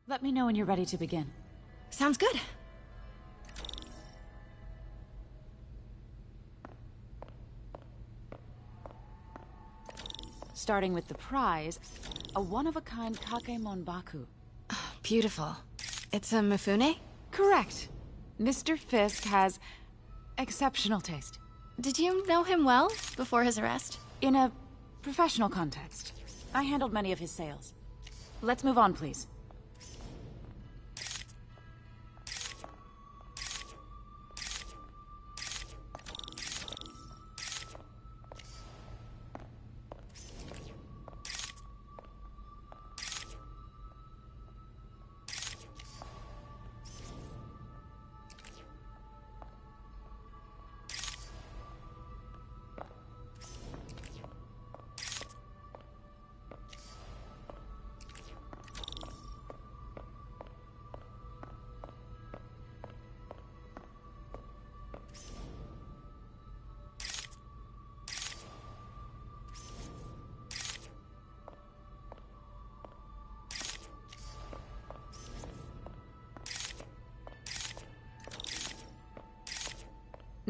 Let me know when you're ready to begin. Sounds good. Starting with the prize, a one-of-a-kind Kakemon Baku. Beautiful. It's a Mifune? Correct. Mr. Fisk has exceptional taste. Did you know him well before his arrest? In a professional context, I handled many of his sales. Let's move on, please.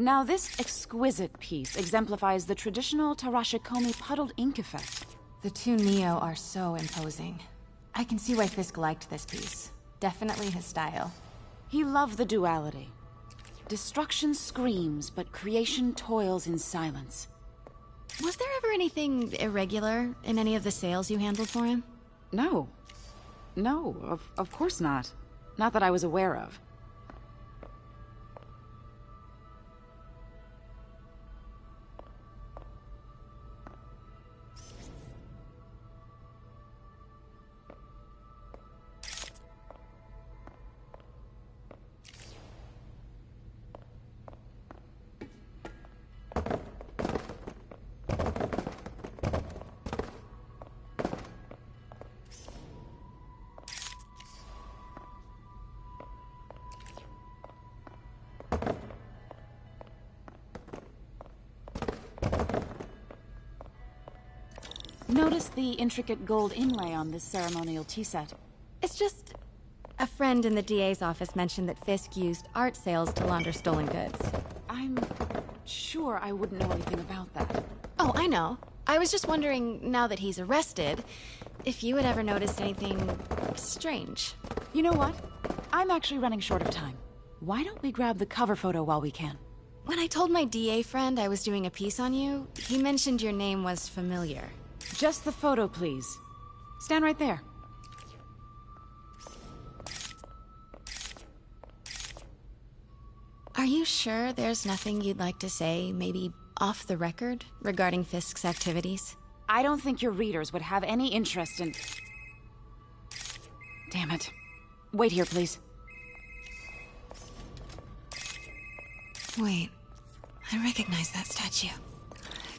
Now this exquisite piece exemplifies the traditional Tarashikomi puddled ink effect. The two Neo are so imposing. I can see why Fisk liked this piece. Definitely his style. He loved the duality. Destruction screams, but creation toils in silence. Was there ever anything irregular in any of the sales you handled for him? No. No, of course not. Not that I was aware of. Notice the intricate gold inlay on this ceremonial tea set. It's just... a friend in the DA's office mentioned that Fisk used art sales to launder stolen goods. I'm sure I wouldn't know anything about that. Oh, I know. I was just wondering, now that he's arrested, if you had ever noticed anything strange. You know what? I'm actually running short of time. Why don't we grab the cover photo while we can? When I told my DA friend I was doing a piece on you, he mentioned your name was familiar. Just the photo, please. Stand right there. Are you sure there's nothing you'd like to say, maybe off the record, regarding Fisk's activities? I don't think your readers would have any interest in... Damn it. Wait here, please. Wait. I recognize that statue.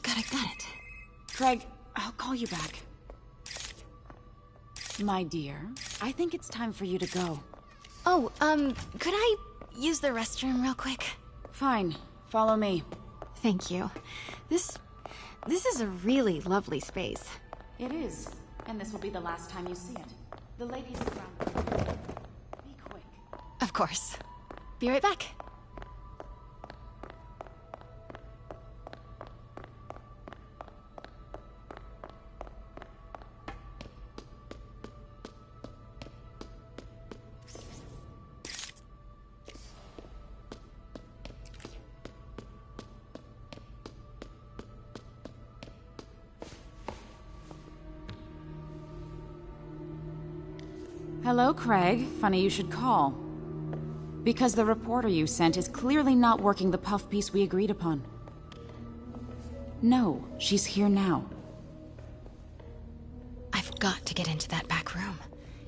Got it. Craig, I'll call you back. My dear, I think it's time for you to go. Oh, could I use the restroom real quick? Fine. Follow me. Thank you. This is a really lovely space. It is. And this will be the last time you see it. The ladies around. Be quick. Of course. Be right back. Hello, Craig. Funny you should call. Because the reporter you sent is clearly not working the puff piece we agreed upon. No, she's here now. I've got to get into that back room.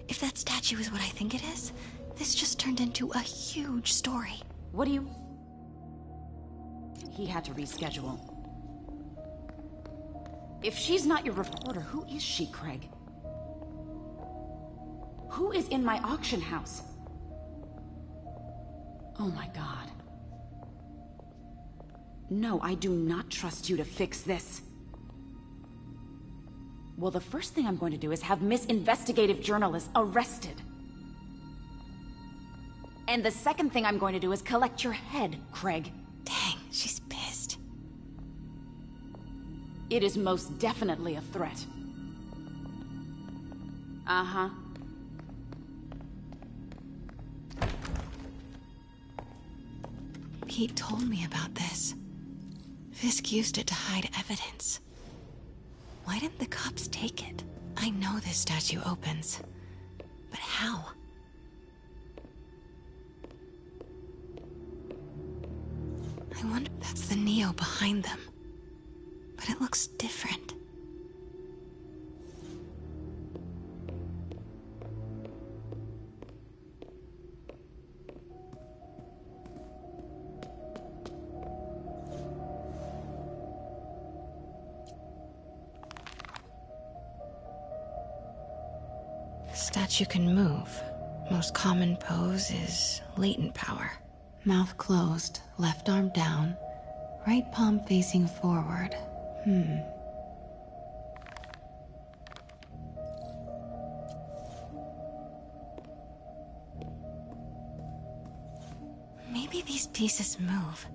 If that statue is what I think it is, this just turned into a huge story. What do you... He had to reschedule. If she's not your reporter, who is she, Craig? Who is in my auction house? Oh my god. No, I do not trust you to fix this. Well, the first thing I'm going to do is have Miss Investigative Journalist arrested. And the second thing I'm going to do is collect your head, Craig. Dang, she's pissed. It is most definitely a threat. Uh-huh. Pete told me about this. Fisk used it to hide evidence. Why didn't the cops take it? I know this statue opens. But how? I wonder if that's the Neo behind them. But it looks different. Statue can move. Most common pose is latent power. Mouth closed, left arm down, right palm facing forward. Maybe these pieces move.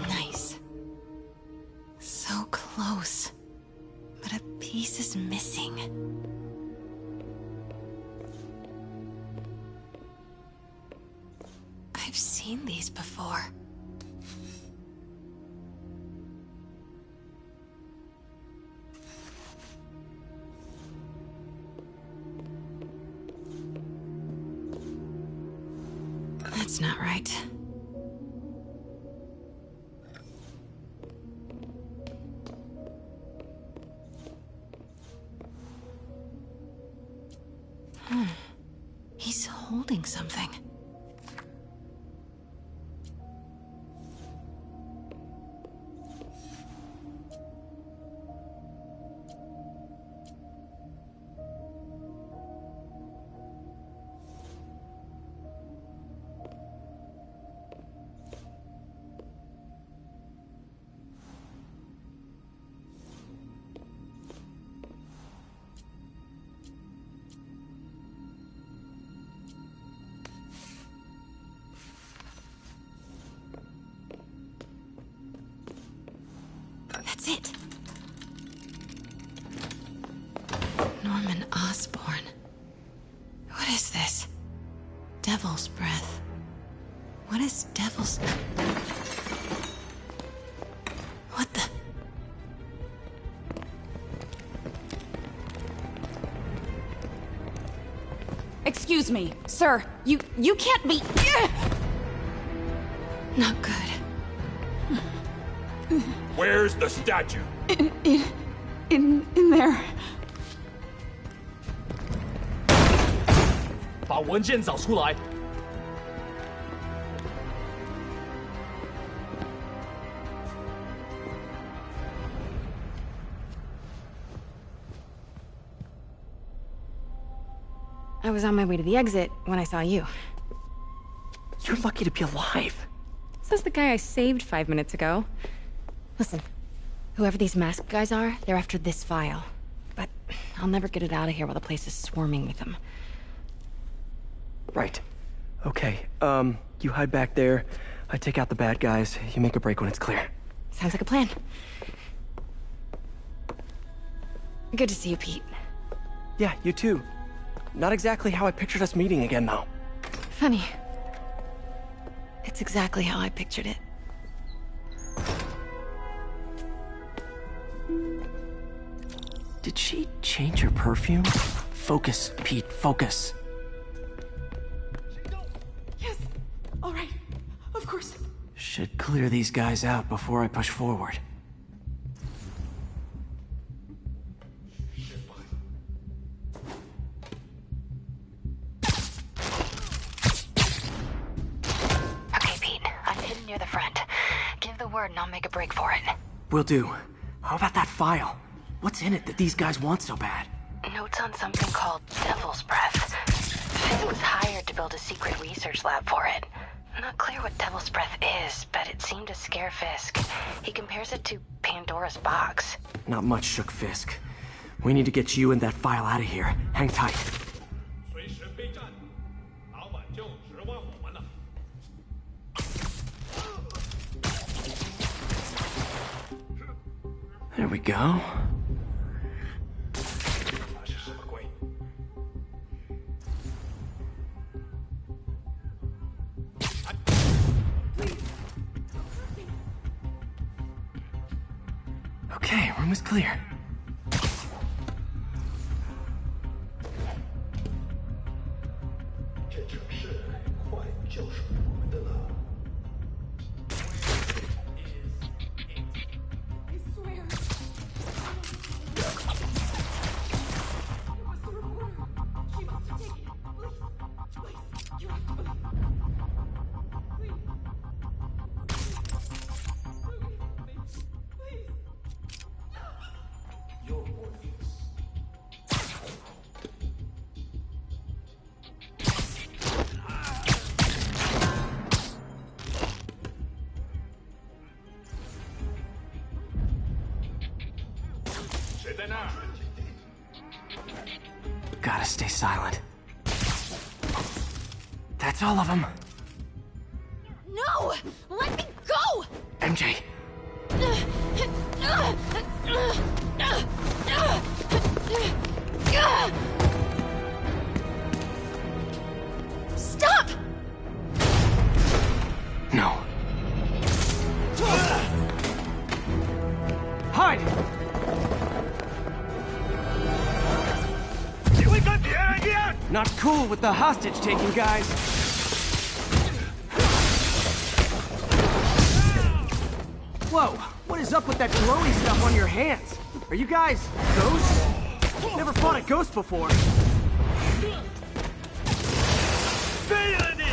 Nice. So close. But a piece is missing. I've seen these before. That's not right. He's holding something. That's it. Norman Osborn. What is this? Devil's breath. What is devil's... What the... Excuse me, sir. You can't be... Not good. Where's the statue? In there. 把文件找出来。I was on my way to the exit when I saw you. You're lucky to be alive. Says the guy I saved 5 minutes ago. Listen, whoever these masked guys are, they're after this file. But I'll never get it out of here while the place is swarming with them. Right. Okay, you hide back there. I take out the bad guys. You make a break when it's clear. Sounds like a plan. Good to see you, Pete. Yeah, you too. Not exactly how I pictured us meeting again, though. Funny. It's exactly how I pictured it. Did she change her perfume? Focus, Pete, focus. Yes. All right. Of course. Should clear these guys out before I push forward. Okay, Pete. I'm hidden near the front. Give the word and I'll make a break for it. Will do. How about that file? What's in it that these guys want so bad? Notes on something called Devil's Breath. Finn was hired to build a secret research lab for it. Not clear what Devil's Breath is, but it seemed to scare Fisk. He compares it to Pandora's box. Not much, Shook Fisk. We need to get you and that file out of here. Hang tight. 随时备战，老板就指望我们了。 There we go. 那是什么鬼？ Okay, room is clear. 这城市很快就是我们的了。 谁在那儿？ Gotta stay silent. That's all of them. No! Let me go! MJ. Stop! No. Hide! 你会跟别人一样？ Not cool with the hostage taking, guys. Whoa, what is up with that glowy stuff on your hands? Are you guys ghosts? Never fought a ghost before. 废了你！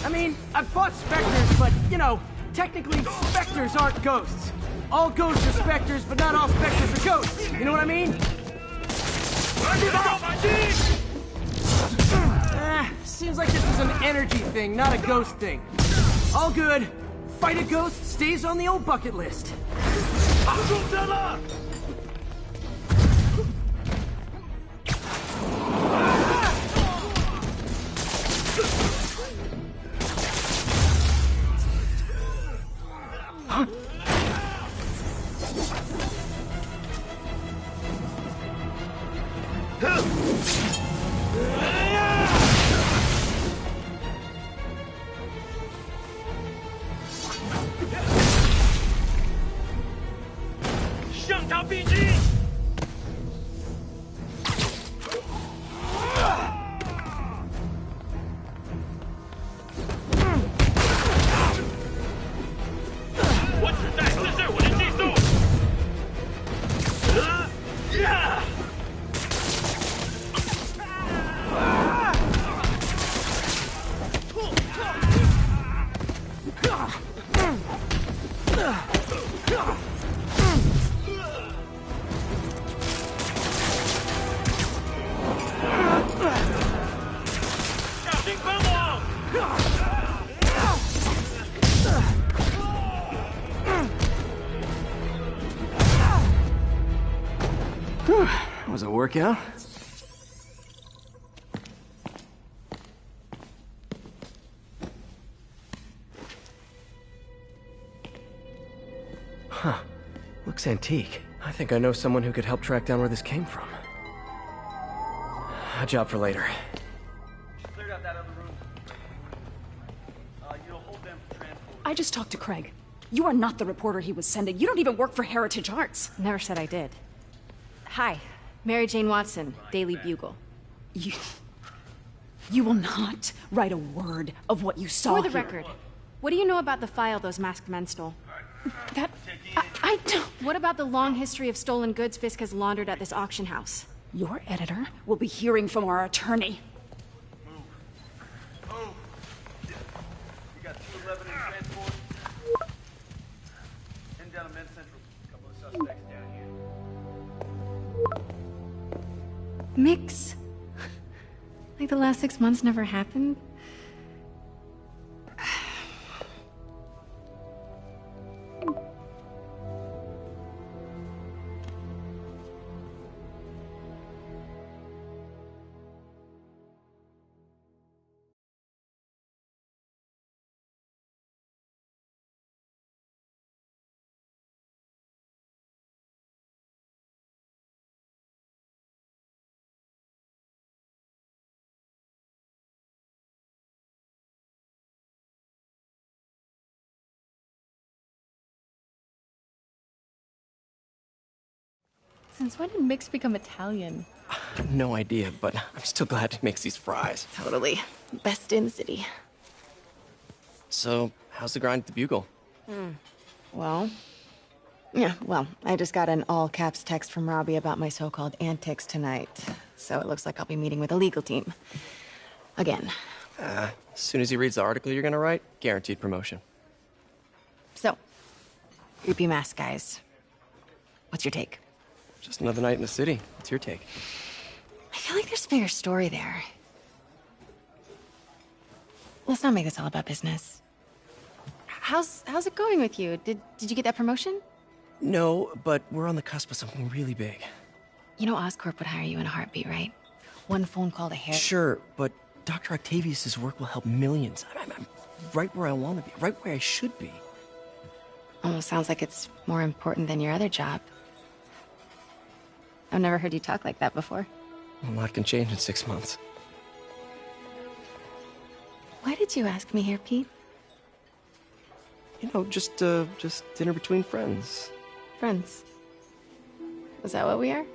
I mean, I've fought specters, but, you know, technically specters aren't ghosts. All ghosts are specters, but not all specters are ghosts. You know what I mean? 照反击！ Seems like this is an energy thing, not a ghost thing. All good. Fight a ghost stays on the old bucket list. 挡住他了！ 向他逼近！ 我只在试试我的技术。呀！ 向顶分我！ Was it a workout? Huh. Looks antique. I think I know someone who could help track down where this came from. A job for later. Cleared out that other room. You'll hold them for transport. I just talked to Craig. You are not the reporter he was sending. You don't even work for Heritage Arts. Never said I did. Hi, Mary Jane Watson, Daily Bugle. You will not write a word of what you saw For the here. record, what do you know about the file those masked men stole? That... I don't... What about the long history of stolen goods Fisk has laundered at this auction house? Your editor will be hearing from our attorney. Move. You got 211 in transport. Heading down to Men's Central. Couple of suspects down here. Mix. Like the last 6 months never happened? Since when did Mix become Italian? No idea, but I'm still glad he makes these fries. Totally. Best in the city. So, how's the grind at the Bugle? Well, I just got an all-caps text from Robbie about my so-called antics tonight. So it looks like I'll be meeting with the legal team. Again. As soon as he reads the article you're gonna write, guaranteed promotion. So, creepy mask guys. What's your take? Just another night in the city. What's your take? I feel like there's a bigger story there. Let's not make this all about business. How's it going with you? Did you get that promotion? No, but we're on the cusp of something really big. You know Oscorp would hire you in a heartbeat, right? One phone call to hair. Sure, but Dr. Octavius's work will help millions. I'm right where I want to be, right where I should be. Almost sounds like it's more important than your other job. I've never heard you talk like that before. A lot can change in 6 months. Why did you ask me here, Pete? You know, just dinner between friends. Friends. Is that what we are?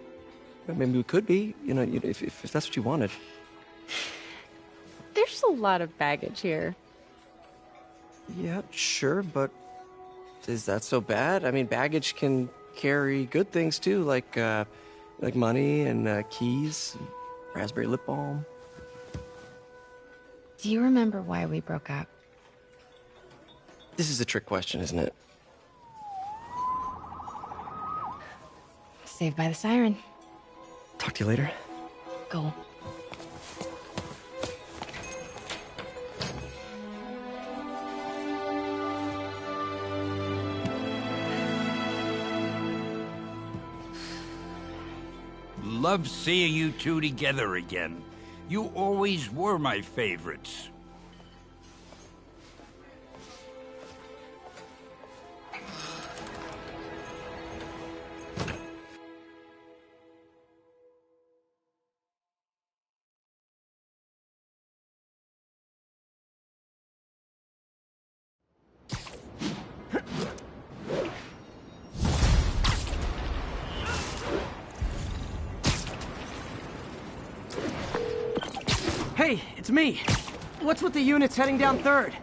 Maybe we could be, if that's what you wanted. There's a lot of baggage here. Yeah, sure, but is that so bad? I mean, baggage can carry good things too, like money and keys, and raspberry lip balm. Do you remember why we broke up? This is a trick question, isn't it? Saved by the siren. Talk to you later. Go. Love seeing you two together again. You always were my favorites. Hey, it's me. What's with the units heading down 3rd?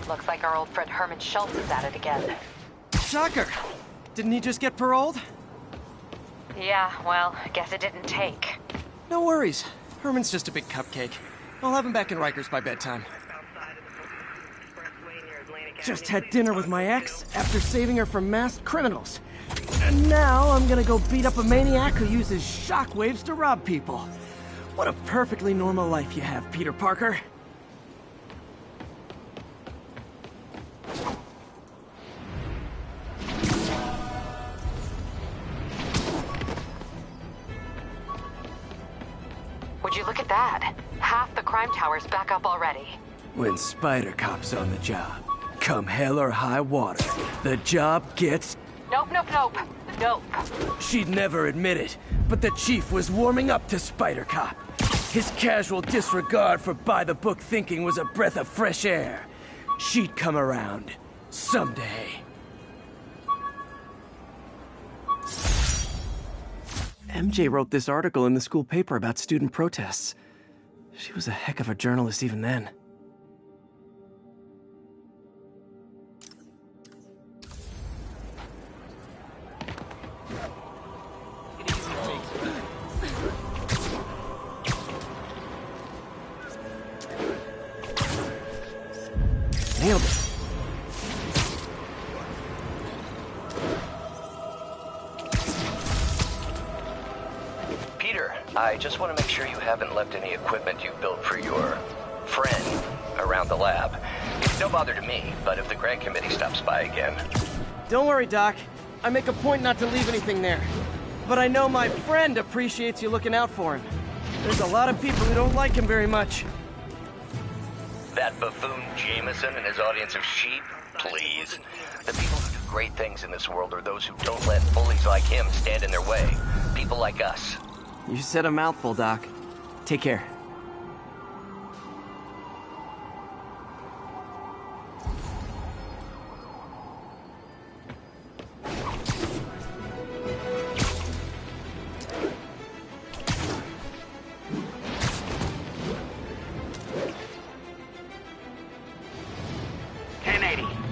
Looks like our old friend Herman Schultz is at it again. Shocker. Didn't he just get paroled? Yeah, well, I guess it didn't take. No worries. Herman's just a big cupcake. I'll have him back in Rikers by bedtime. Just had dinner with my ex after saving her from masked criminals. And now I'm gonna go beat up a maniac who uses shockwaves to rob people. What a perfectly normal life you have, Peter Parker. Would you look at that? Half the crime tower's back up already. When Spider Cop's on the job, come hell or high water, the job gets... Nope. She'd never admit it, but the chief was warming up to Spider Cop. His casual disregard for by-the-book thinking was a breath of fresh air. She'd come around. Someday. MJ wrote this article in the school paper about student protests. She was a heck of a journalist even then. Nailed it. I just want to make sure you haven't left any equipment you built for your friend around the lab. It's no bother to me, but if the grant committee stops by again... Don't worry, Doc. I make a point not to leave anything there. But I know my friend appreciates you looking out for him. There's a lot of people who don't like him very much. That buffoon Jameson and his audience of sheep? Please. The people who do great things in this world are those who don't let bullies like him stand in their way. People like us. You said a mouthful, Doc. Take care.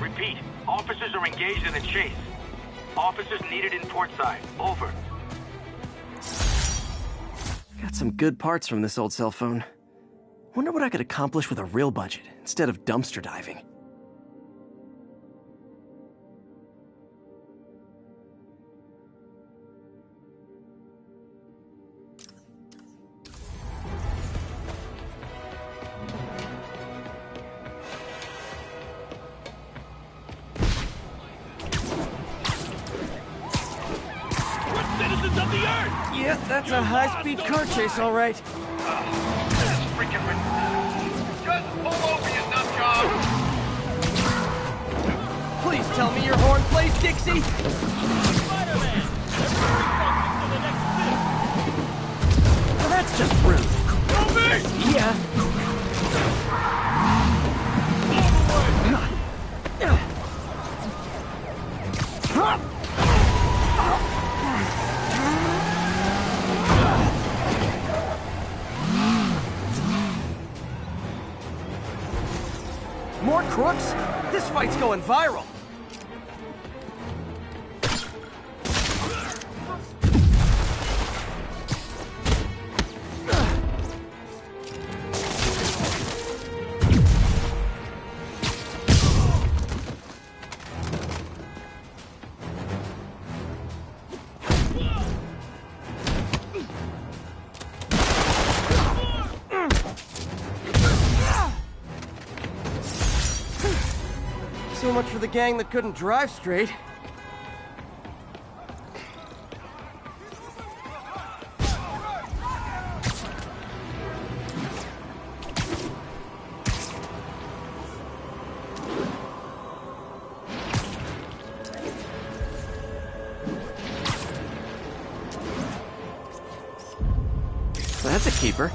Repeat. Officers are engaged in a chase. Officers needed in portside. Over. Got some good parts from this old cell phone. Wonder what I could accomplish with a real budget instead of dumpster diving. Yes, that's a high-speed car chase, all right. Freaking just pull over, you nut job! Please tell me your horn plays, Dixie! Spider-Man! Well, that's just rude. Help me! Yeah. More crooks? This fight's going viral. So much for the gang that couldn't drive straight. That's a keeper.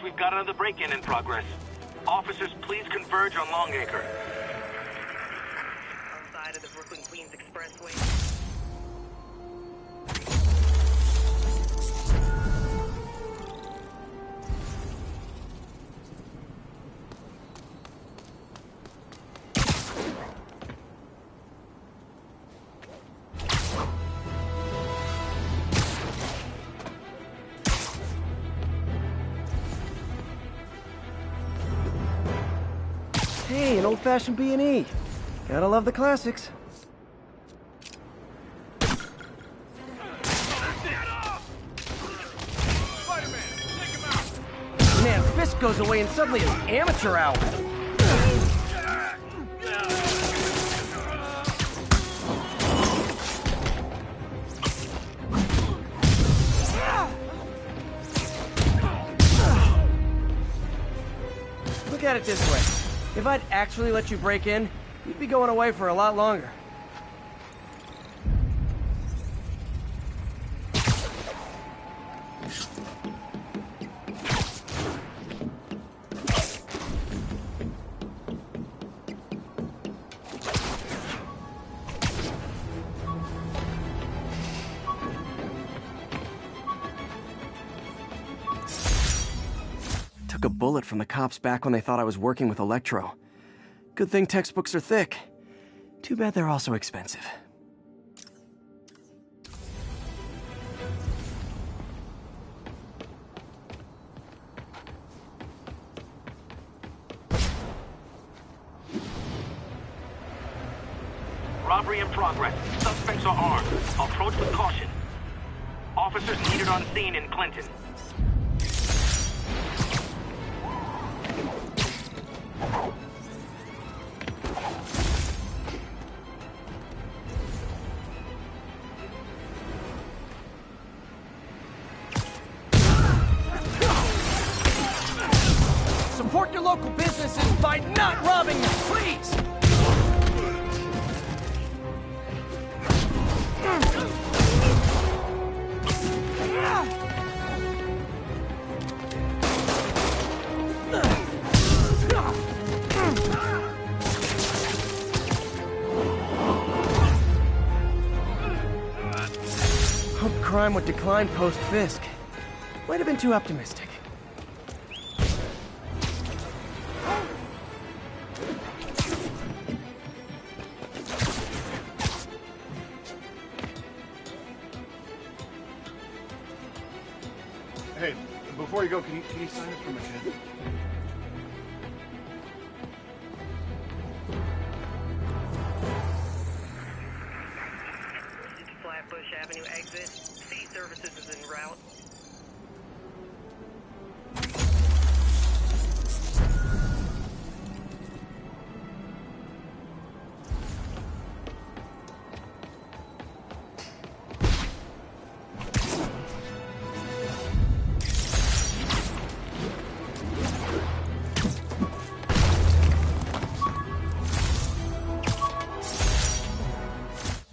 We've got another break-in in progress. Officers, please converge on Longacre. Outside of the Brooklyn-Queens Expressway. Hey, an old-fashioned B&E. Gotta love the classics. Man, Fisk goes away and suddenly it's amateur hour. Look at it this way. If I'd actually let you break in, you'd be going away for a lot longer. Took a bullet from the cops back when they thought I was working with Electro. Good thing textbooks are thick. Too bad they're also expensive. Recovery in progress. Suspects are armed. Approach with caution. Officers needed on scene in Clinton. Support your local businesses by not robbing them, please! Hope crime would decline post-Fisk. Might have been too optimistic. Hey, before you go, can you sign this for my kid? Flatbush Avenue exit. C services is en route.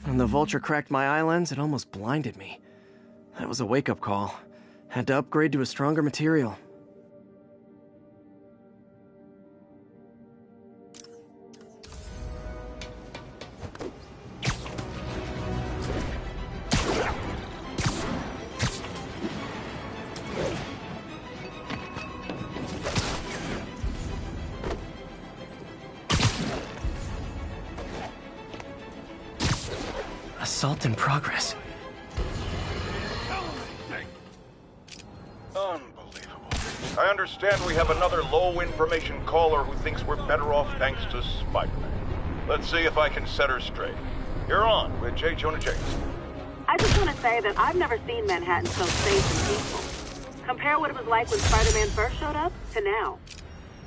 When the vulture cracked my eye lens, it almost blinded me. That was a wake-up call. Had to upgrade to a stronger material. Assault in progress. Unbelievable. I understand we have another low-information caller who thinks we're better off thanks to Spider-Man. Let's see if I can set her straight. You're on with J. Jonah Jameson. I just want to say that I've never seen Manhattan so safe and peaceful. Compare what it was like when Spider-Man first showed up to now.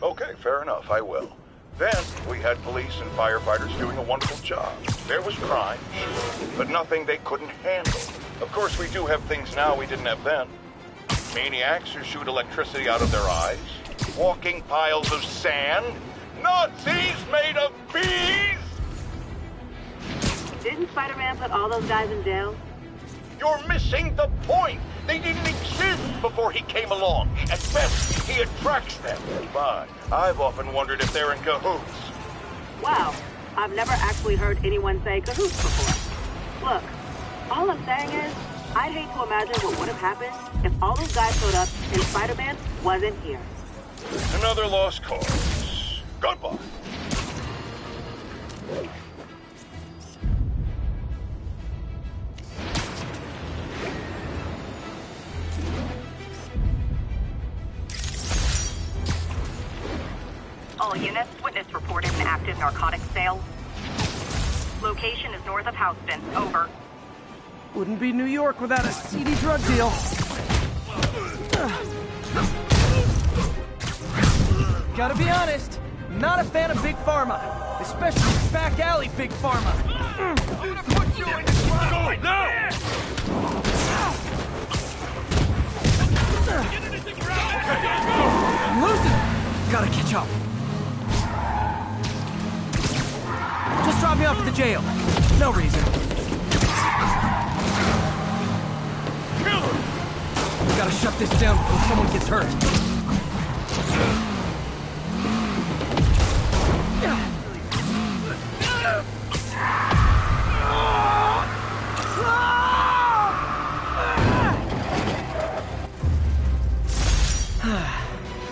Okay, fair enough, I will. Then, we had police and firefighters doing a wonderful job. There was crime, sure, but nothing they couldn't handle. Of course, we do have things now we didn't have then. Maniacs who shoot electricity out of their eyes, walking piles of sand, Nazis made of bees! Didn't Spider-Man put all those guys in jail? You're missing the point! They didn't exist before he came along. At best, he attracts them. But I've often wondered if they're in cahoots. Wow, I've never actually heard anyone say cahoots before. Look, all I'm saying is, I'd hate to imagine what would have happened if all those guys showed up and Spider-Man wasn't here. Another lost cause. Goodbye. All units, witness reported an active narcotics sale. Location is north of Houston. Over. Wouldn't be New York without a seedy drug deal. Gotta be honest, not a fan of Big Pharma. Especially back alley Big Pharma. I'm gonna put you in the spotlight now! I'm losing it! Gotta catch up. Just drop me off at the jail. No reason. Gotta shut this down before someone gets hurt.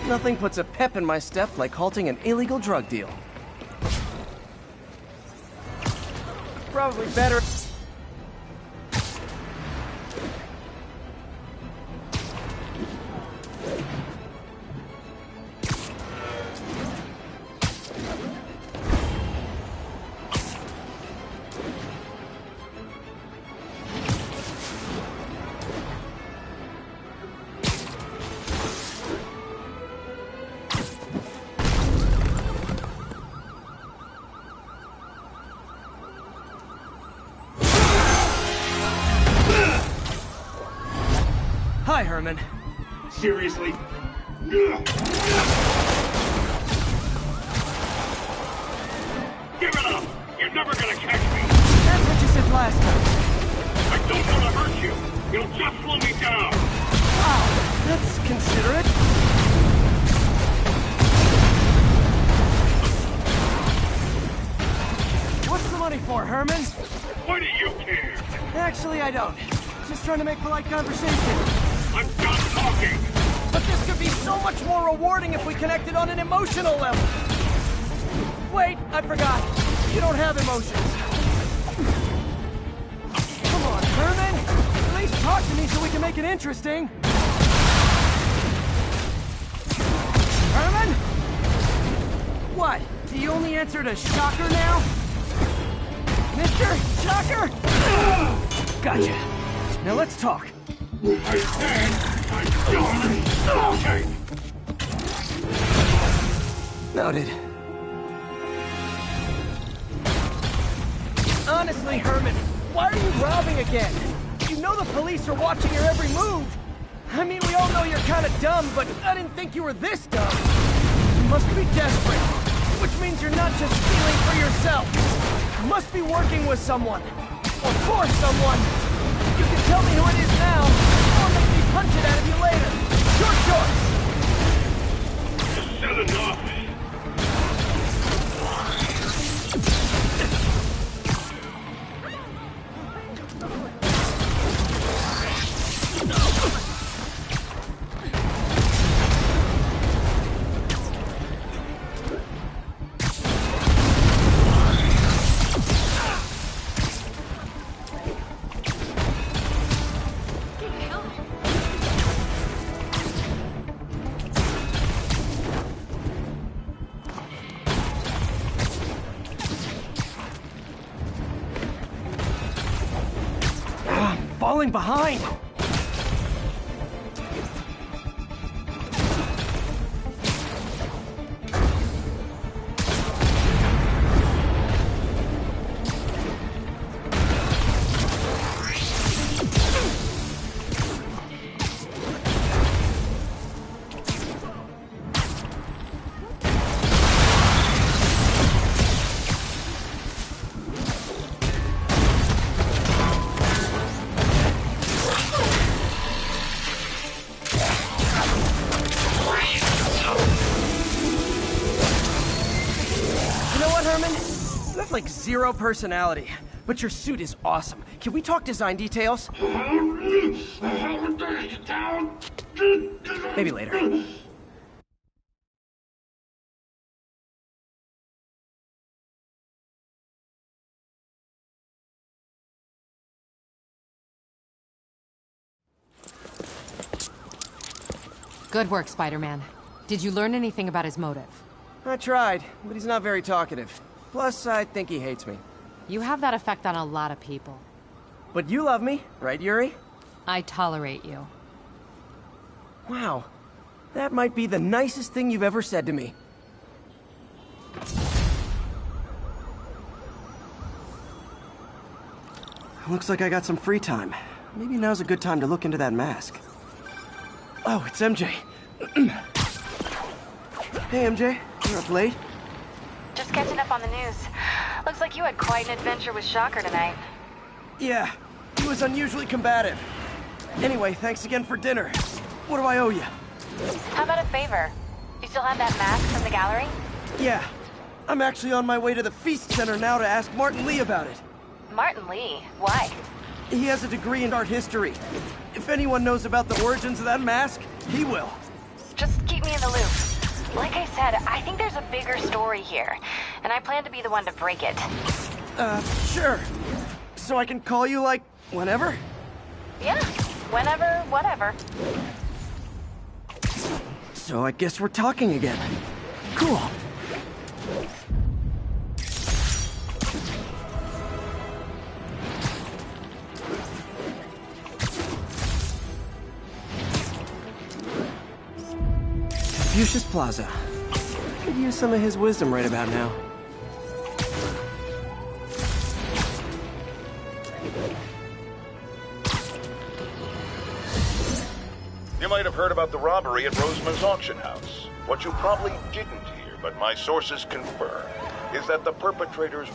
Nothing puts a pep in my step like halting an illegal drug deal. Probably better. Hi, Herman. Seriously? Give it up! You're never gonna catch me! That's what you said last time. I don't want to hurt you! You'll just slow me down! Wow, that's considerate. What's the money for, Herman? Why do you care? Actually, I don't. Just trying to make polite conversation. I'm done talking! But this could be so much more rewarding if we connected on an emotional level. Wait, I forgot. You don't have emotions. Come on, Herman. At least talk to me so we can make it interesting. Herman? What? Do you only answer to Shocker now? Mr. Shocker? Gotcha. Now let's talk. I said I'm done talking! Noted. Honestly, Herman, why are you robbing again? You know the police are watching your every move. I mean, we all know you're kind of dumb, but I didn't think you were this dumb. You must be desperate, which means you're not just stealing for yourself. You must be working with someone, or for someone. You can tell me who it is now, or make me punch it out of you later. Your choice. You said enough! Falling behind! Like zero personality, but your suit is awesome. Can we talk design details? Maybe later. Good work, Spider-Man. Did you learn anything about his motive? I tried, but he's not very talkative. Plus, I think he hates me. You have that effect on a lot of people. But you love me, right, Yuri? I tolerate you. Wow. That might be the nicest thing you've ever said to me. Looks like I got some free time. Maybe now's a good time to look into that mask. Oh, it's MJ. Hey, MJ. You're up late? Just catching up on the news. Looks like you had quite an adventure with Shocker tonight. Yeah, he was unusually combative. Anyway, thanks again for dinner. What do I owe you? How about a favor? You still have that mask from the gallery? Yeah. I'm actually on my way to the Feast Center now to ask Martin Lee about it. Martin Lee? Why? He has a degree in art history. If anyone knows about the origins of that mask, he will. Just keep me in the loop. Like I said, I think there's a bigger story here, and I plan to be the one to break it. Sure. So I can call you, like, whenever? Yeah, whenever, whatever. So I guess we're talking again. Cool. Confucius Plaza. Could use some of his wisdom right about now. You might have heard about the robbery at Roseman's auction house. What you probably didn't hear, but my sources confirm, is that the perpetrators...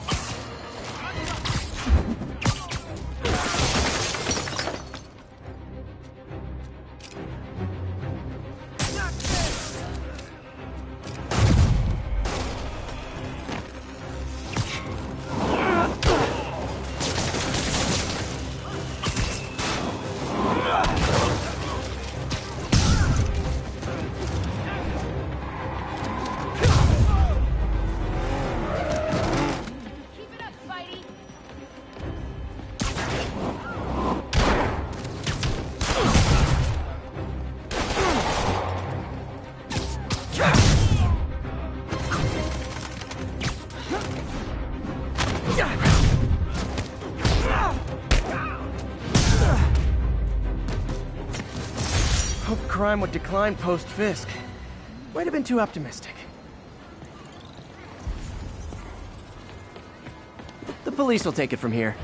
Hope crime would decline post-Fisk. Might have been too optimistic. The police will take it from here.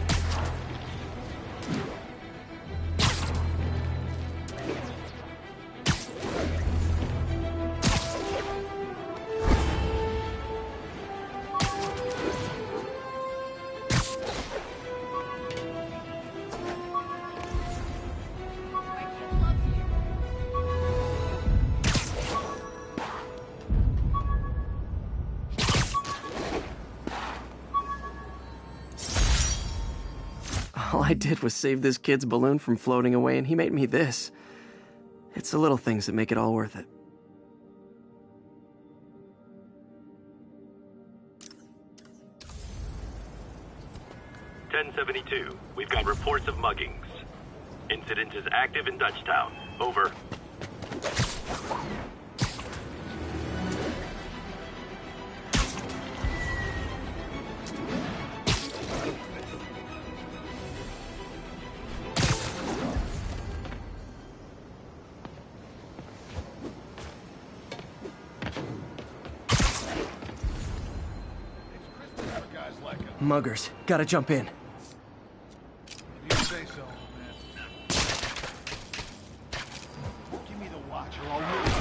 All I did was save this kid's balloon from floating away, and he made me this. It's the little things that make it all worth it. "1072, we've got reports of muggings. Incident is active in Dutchtown. Over. Muggers. Gotta jump in. You say so, man. Give me the watch or I'll ruin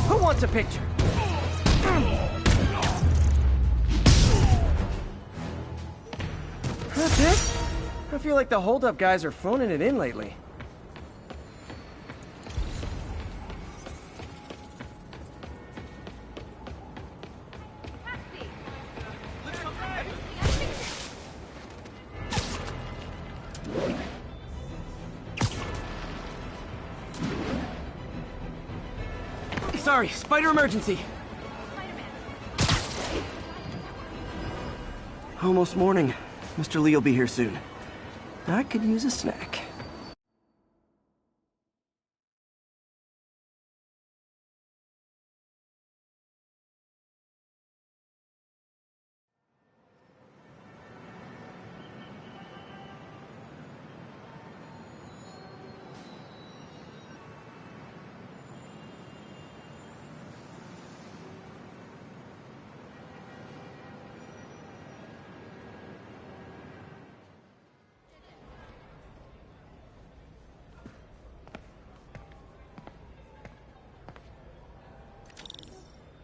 Who wants a picture? That's it? I feel like the hold-up guys are phoning it in lately. Sorry, spider emergency. Almost morning. Mr. Lee will be here soon. I could use a snack.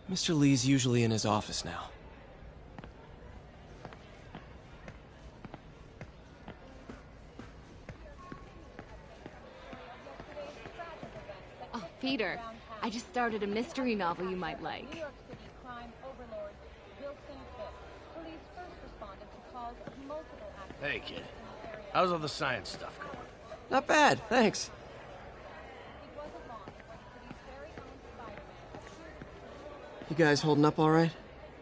Mr. Lee's usually in his office now. Oh, Peter, I just started a mystery novel you might like. Hey, kid. How's all the science stuff going? Not bad, thanks. You guys holding up all right?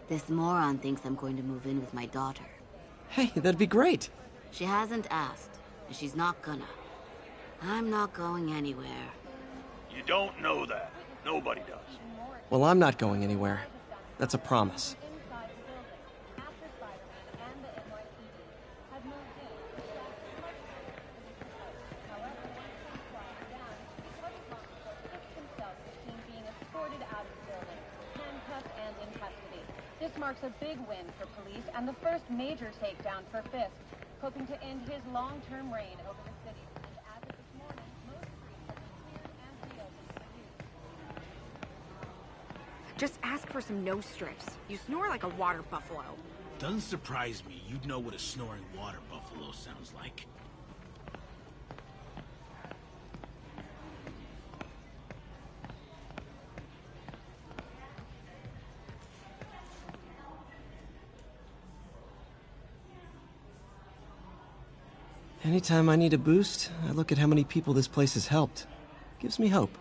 This moron thinks I'm going to move in with my daughter. Hey, that'd be great. She hasn't asked, and she's not gonna. I'm not going anywhere. You don't know that. Nobody does. Well, I'm not going anywhere. That's a promise. marks a big win for police and the first major takedown for Fisk, hoping to end his long-term reign over the city. And as of this morning, most streets have been cleared and reopened for use. Just ask for some nose strips. You snore like a water buffalo. Doesn't surprise me. You'd know what a snoring water buffalo sounds like. Anytime I need a boost, I look at how many people this place has helped. Gives me hope.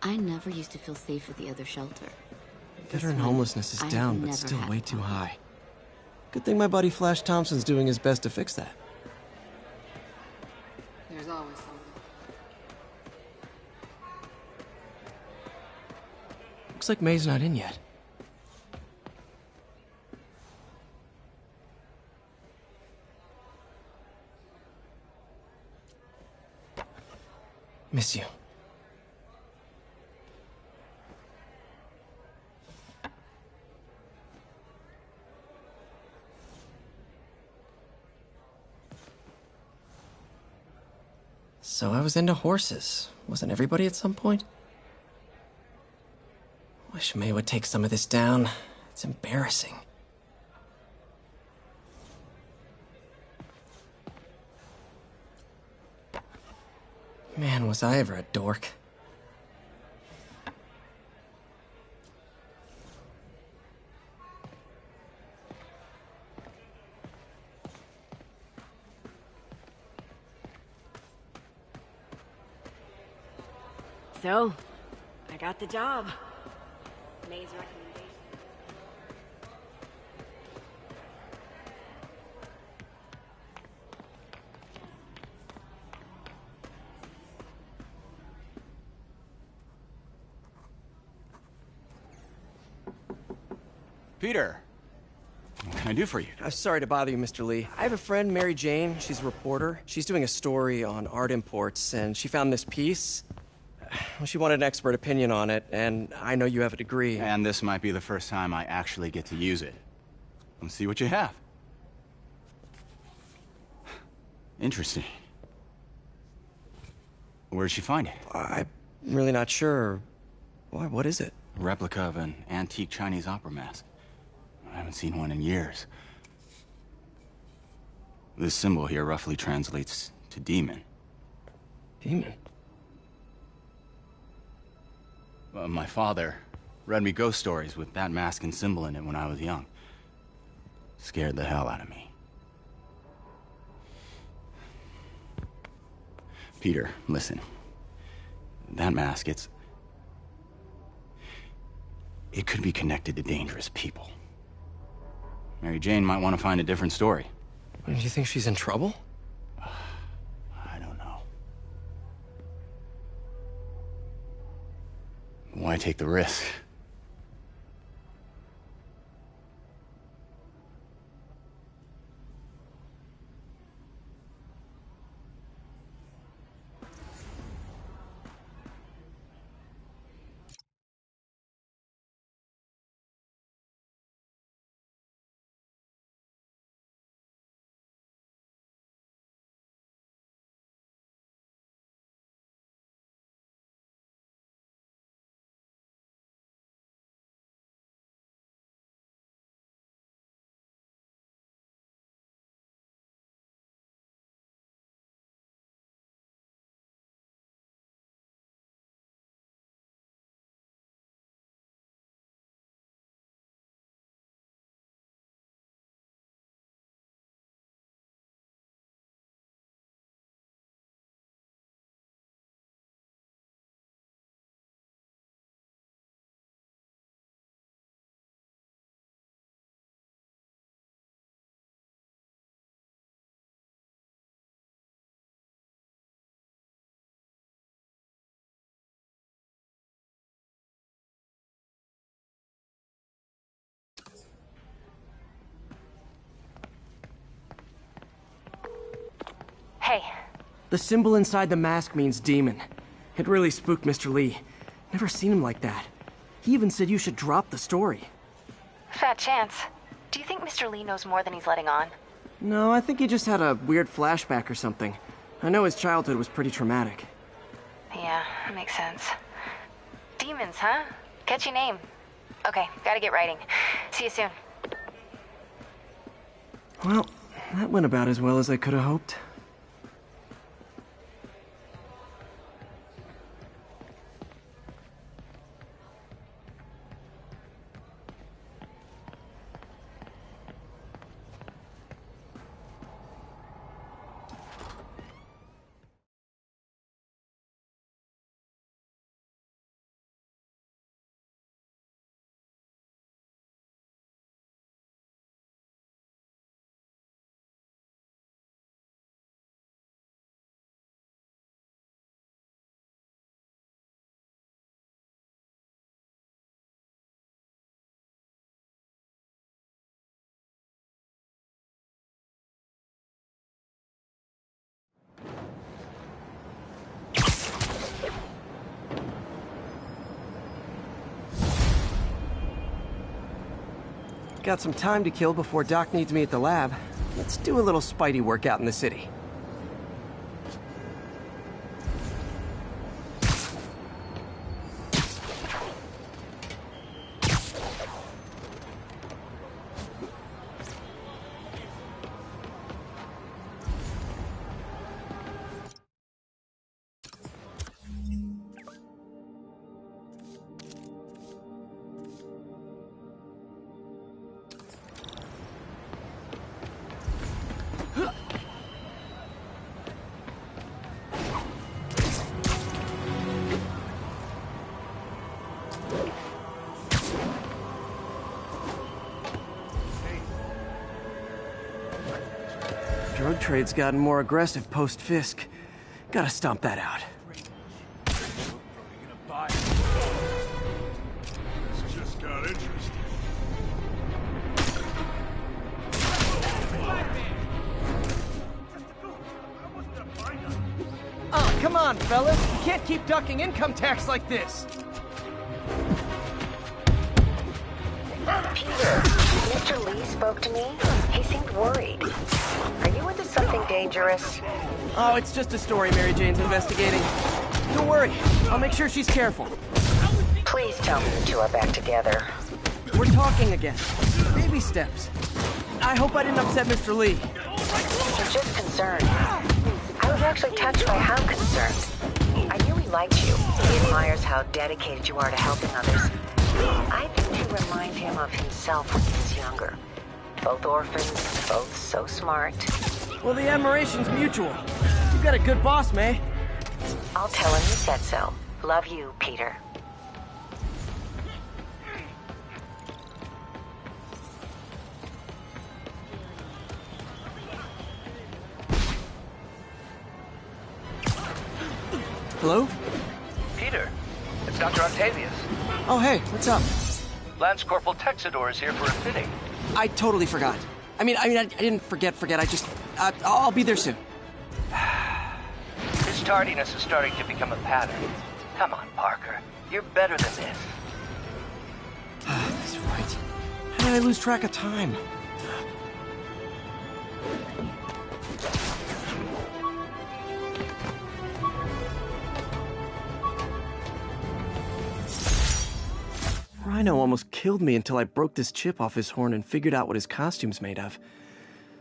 I never used to feel safe at the other shelter. Veteran homelessness is I down, have but never still had way too high. Good thing my buddy Flash Thompson's doing his best to fix that. There's always something. Looks like May's not in yet. Miss you. So I was into horses. Wasn't everybody at some point? Wish May would take some of this down. It's embarrassing. Man, was I ever a dork. So, I got the job. May's recommendation. Peter, what can I do for you? Sorry to bother you, Mr. Lee. I have a friend, Mary Jane. She's a reporter. She's doing a story on art imports, and she found this piece. Well, she wanted an expert opinion on it, and I know you have a degree. And this might be the first time I actually get to use it. Let's see what you have. Interesting. Where did she find it? I'm really not sure. Why, what is it? A replica of an antique Chinese opera mask. I haven't seen one in years. This symbol here roughly translates to demon. Demon? My father read me ghost stories with that mask and symbol in it when I was young. Scared the hell out of me. Peter, listen. That mask, it could be connected to dangerous people. Mary Jane might want to find a different story. Do you think she's in trouble? I don't know. Why take the risk? Hey. The symbol inside the mask means demon. It really spooked Mr. Lee. Never seen him like that. He even said you should drop the story. Fat chance. Do you think Mr. Lee knows more than he's letting on? No, I think he just had a weird flashback or something. I know his childhood was pretty traumatic. Yeah, makes sense. Demons, huh? Catchy name. Okay, gotta get writing. See you soon. Well, that went about as well as I could have hoped. Got some time to kill before Doc needs me at the lab. Let's do a little Spidey workout in the city. Drug trade's gotten more aggressive post-Fisk. Gotta stomp that out. This just got interesting. Oh, come on, fellas. You can't keep ducking income tax like this. Peter, Mr. Lee spoke to me. He seemed worried. Are you into something dangerous? Oh, it's just a story Mary Jane's investigating. Don't worry. I'll make sure she's careful. Please tell me you two are back together. We're talking again. Baby steps. I hope I didn't upset Mr. Lee. I'm just concerned. I was actually touched by how concerned. I knew he liked you. He admires how dedicated you are to helping others. I think you remind him of himself when he was younger. Both orphans, both so smart. Well, the admiration's mutual. You've got a good boss, May. I'll tell him you said so. Love you, Peter. Hello? Peter, it's Dr. Octavius. Oh, hey, what's up? Lance Corporal Texador is here for a fitting. I totally forgot. I didn't forget. I just... I'll be there soon. His tardiness is starting to become a pattern. Come on, Parker. You're better than this. That's right. How did I lose track of time? Rhino almost killed me until I broke this chip off his horn and figured out what his costume's made of.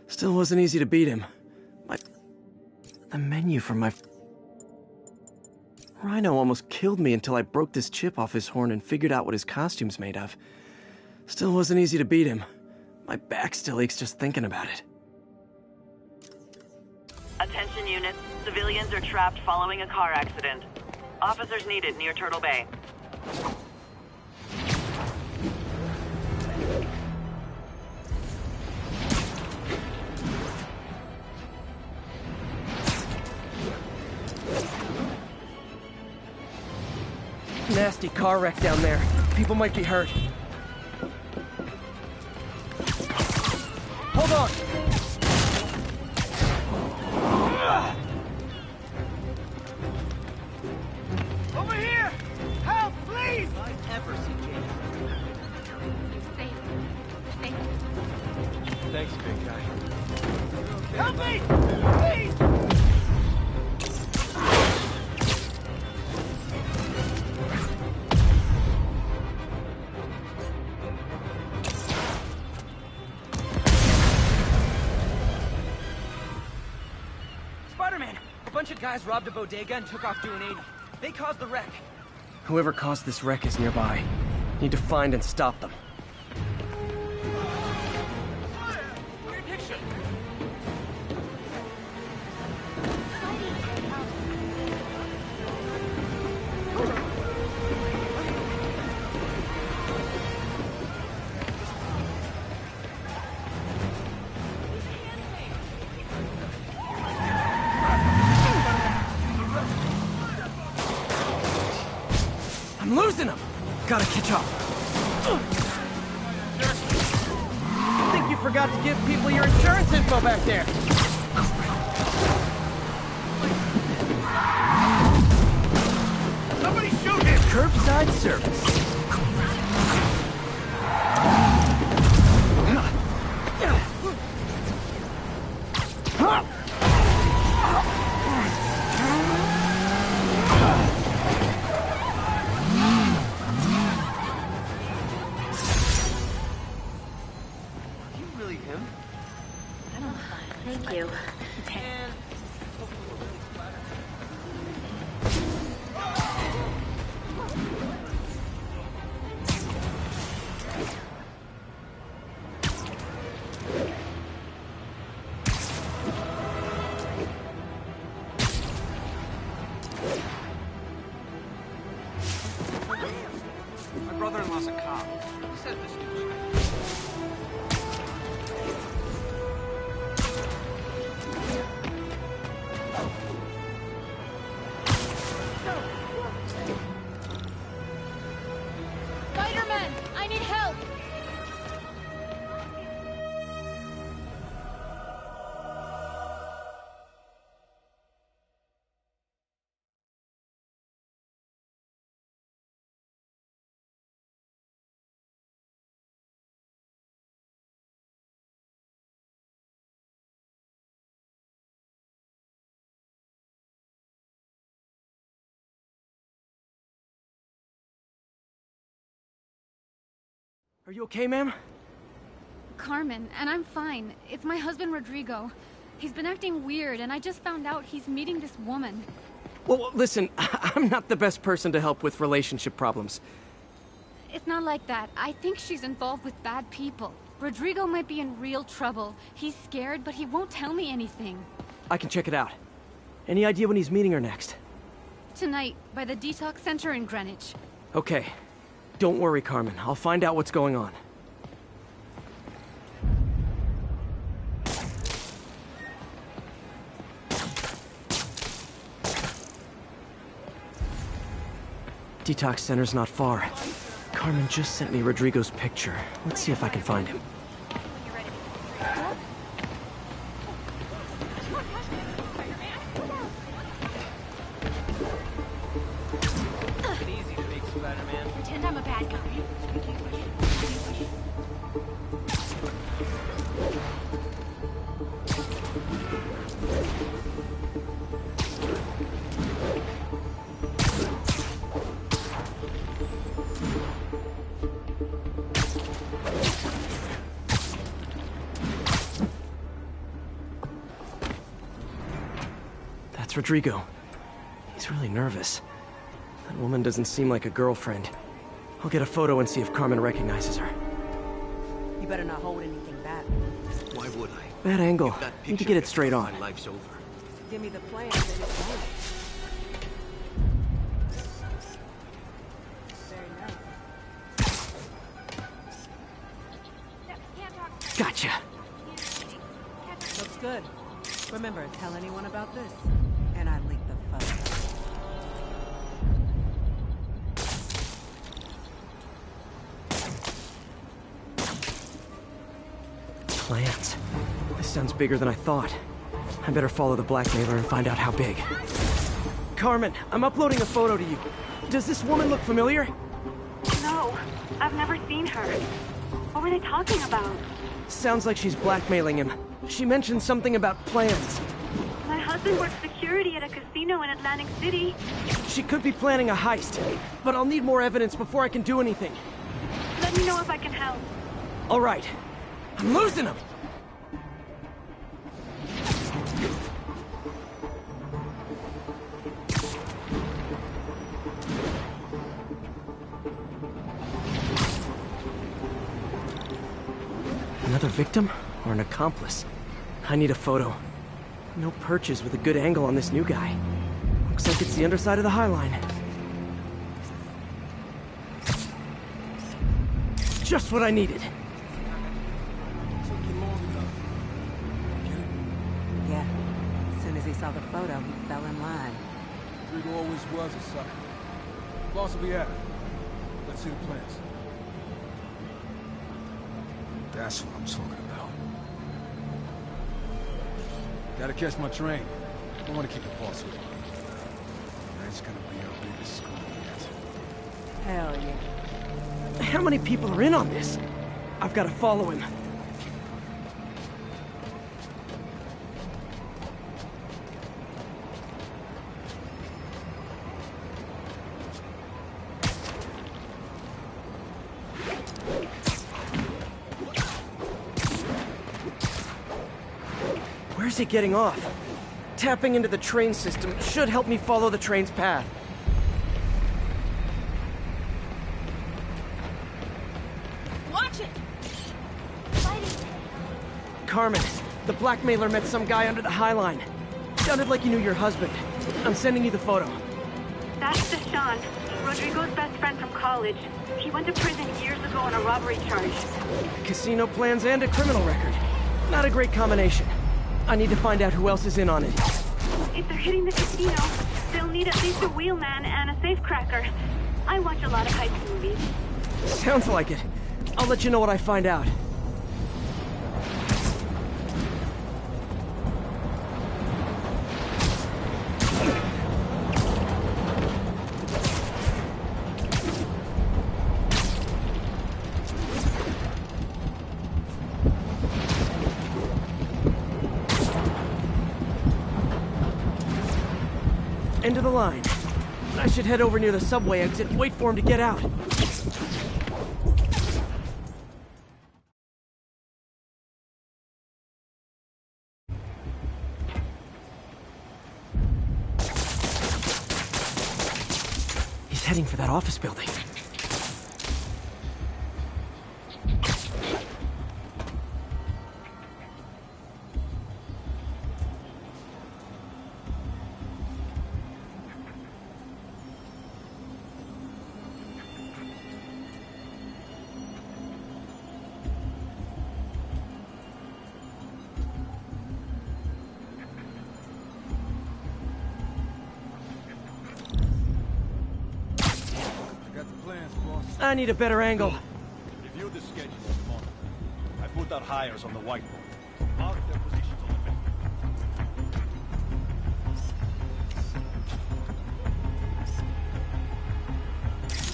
Still wasn't easy to beat him. The menu for my... Rhino almost killed me until I broke this chip off his horn and figured out what his costume's made of. Still wasn't easy to beat him. My back still aches just thinking about it. Attention units. Civilians are trapped following a car accident. Officers needed near Turtle Bay. Nasty car wreck down there. People might be hurt. Hold on! Spider-Man! A bunch of guys robbed a bodega and took off doing 80. They caused the wreck. Whoever caused this wreck is nearby. Need to find and stop them. I'm losing them! Gotta catch up. I think you forgot to give people your insurance info back there. Somebody shoot him! Curbside service. Thank you. My brother-in-law's a cop. He said this dude's Spider-Man! I need help! Are you okay, ma'am? Carmen, and I'm fine. It's my husband, Rodrigo. He's been acting weird, and I just found out he's meeting this woman. Well, listen, I'm not the best person to help with relationship problems. It's not like that. I think she's involved with bad people. Rodrigo might be in real trouble. He's scared, but he won't tell me anything. I can check it out. Any idea when he's meeting her next? Tonight, by the detox center in Greenwich. Okay. Don't worry, Carmen. I'll find out what's going on. Detox center's not far. Carmen just sent me Rodrigo's picture. Let's see if I can find him. easy to make Spider-Man. Pretend I'm a bad guy. That's Rodrigo. He's really nervous. That woman doesn't seem like a girlfriend. I'll get a photo and see if Carmen recognizes her. You better not hold anything back. Why would I? Bad angle. If that Need to picture get it gets straight through, on. my life's over. Give me the plans and it's on. Gotcha. Looks good. Remember, tell anyone about this, and I leak the photo. Plans. This sounds bigger than I thought. I better follow the blackmailer and find out how big. Carmen, I'm uploading a photo to you. Does this woman look familiar? No, I've never seen her. What were they talking about? Sounds like she's blackmailing him. She mentioned something about plans. My husband works security at a casino in Atlantic City. She could be planning a heist, but I'll need more evidence before I can do anything. Let me know if I can help. All right. I'm losing him! Another victim or an accomplice? I need a photo. No perches with a good angle on this new guy. Looks like it's the underside of the High Line. Just what I needed. Yeah. As soon as he saw the photo, he fell in line. Rodrigo always was a sucker. Boss will be at it. Let's see the plans. That's what I'm talking about. Gotta catch my train. I want to keep the boss with me. That's gonna be our biggest school yet. Hell yeah. How many people are in on this? I've got to follow him. Where's he getting off? Tapping into the train system should help me follow the train's path. Watch it! Carmen, the blackmailer met some guy under the High Line. Sounded like he knew your husband. I'm sending you the photo. That's Deshaun, Rodrigo's best friend from college. He went to prison years ago on a robbery charge. Casino plans and a criminal record. Not a great combination. I need to find out who else is in on it. If they're hitting the casino, they'll need at least a wheelman and a safecracker. I watch a lot of heist movies. Sounds like it. I'll let you know what I find out. End of the line. I should head over near the subway exit and wait for him to get out. He's heading for that office building. I need a better angle. Review the schedule this morning. I put our hires on the whiteboard. Mark their positions on the map.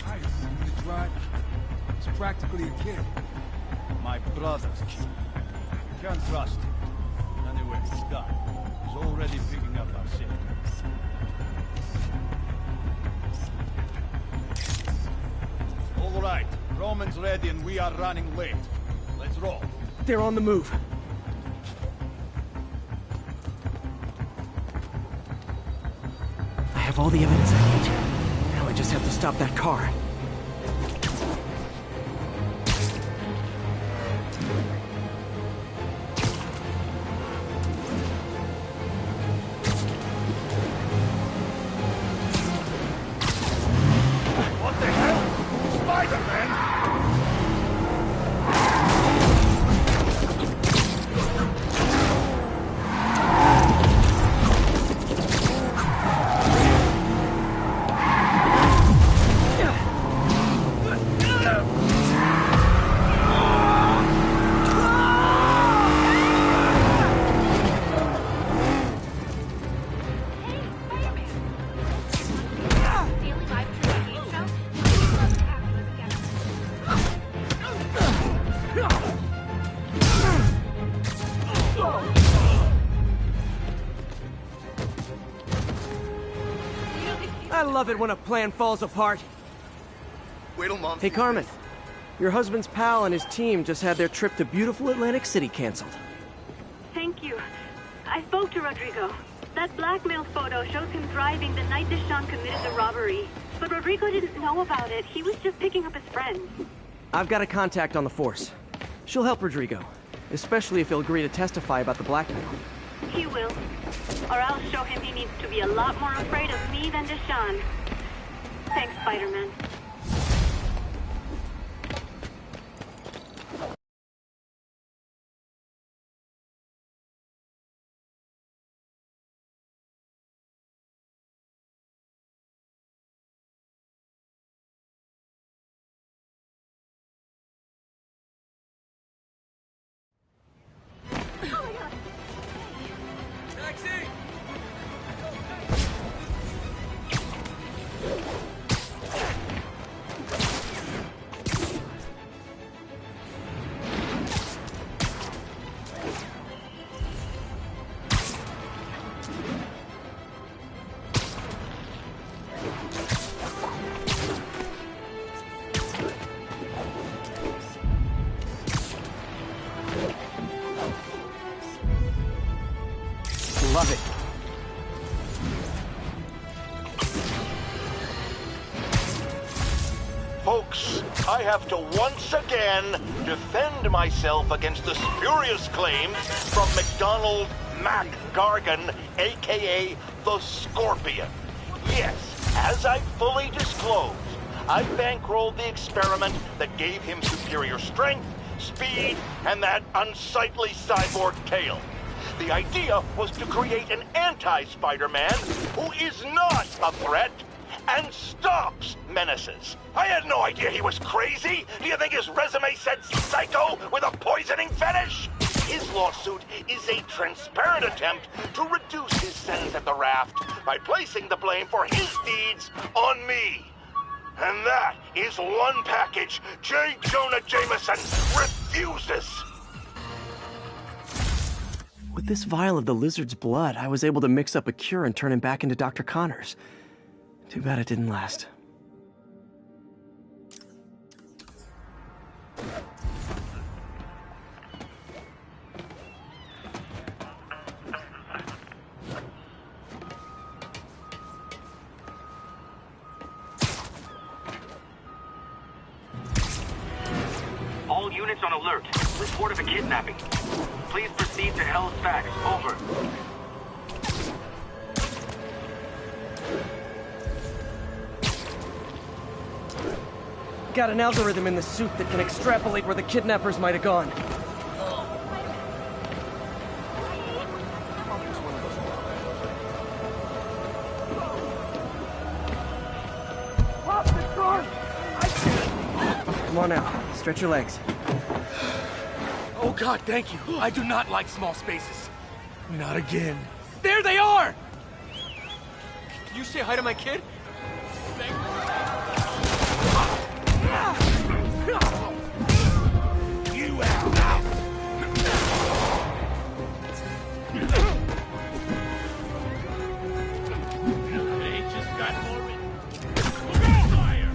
Nice. You gonna drive? He's practically a kid. My brother's kid. You can't trust him. Anyway, it's done. He's already picking up our signal. All right, Roman's ready and we are running late. Let's roll. They're on the move. I have all the evidence I need. Now I just have to stop that car. What the hell? Spider-Man! I love it when a plan falls apart. Wait till Mom. Hey, Carmen. Your husband's pal and his team just had their trip to beautiful Atlantic City canceled. Thank you. I spoke to Rodrigo. That blackmail photo shows him driving the night Deshaun committed the robbery. But Rodrigo didn't know about it. He was just picking up his friends. I've got a contact on the force. She'll help Rodrigo, especially if he'll agree to testify about the blackmail. He will. Or I'll show him he needs to be a lot more afraid of me than Deshaun. Thanks, Spider-Man. Love it. Folks, I have to once again defend myself against the spurious claims from McDonald Mac Gargan, aka the Scorpion. Yes, as I fully disclosed, I bankrolled the experiment that gave him superior strength, speed, and that unsightly cyborg tail. The idea was to create an anti-Spider-Man who is not a threat and stops menaces. I had no idea he was crazy. Do you think his resume said psycho with a poisoning fetish? His lawsuit is a transparent attempt to reduce his sentence at the raft by placing the blame for his deeds on me. And that is one package J. Jonah Jameson refuses. With this vial of the lizard's blood, I was able to mix up a cure and turn him back into Dr. Connors. Too bad it didn't last. All units on alert. Report of a kidnapping. Please proceed to Hell's Facts. Over. Got an algorithm in the suit that can extrapolate where the kidnappers might have gone. Come on now, stretch your legs. Oh God, thank you. I do not like small spaces. Not again. There they are! Can you say hi to my kid? You out now! They just got more in. Fire!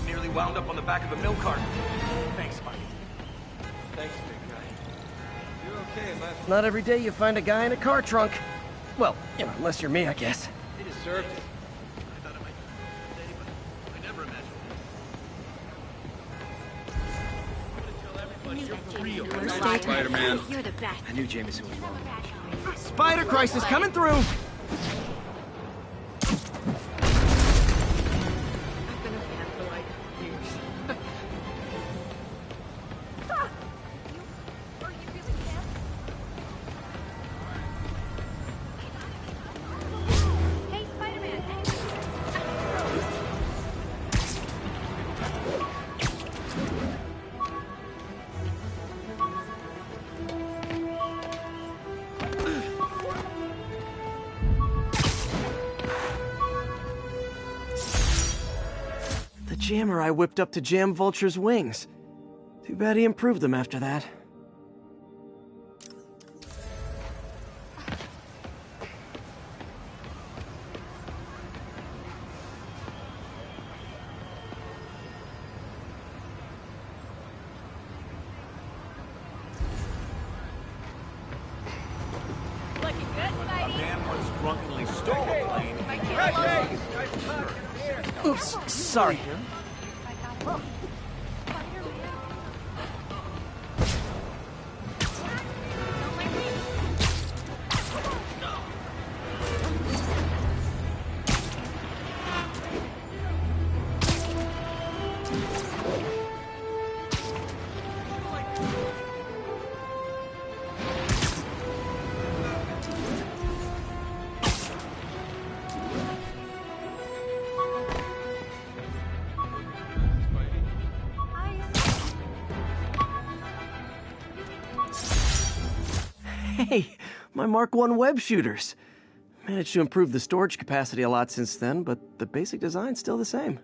Nearly wound up on the back of a milk cart. Thanks, Mike. Thanks, big guy. You're okay, man. Not every day you find a guy in a car trunk. Well, you know, unless you're me, I guess. He deserved it. I thought it might be but I never imagined. You're real. Spider-Man. You're the best. I knew Jameson was wrong. Spider crisis coming through! jammer I whipped up to jam Vulture's wings. Too bad he improved them after that. Oops, sorry. Hey, my Mark I web shooters. Managed to improve the storage capacity a lot since then, but the basic design's still the same.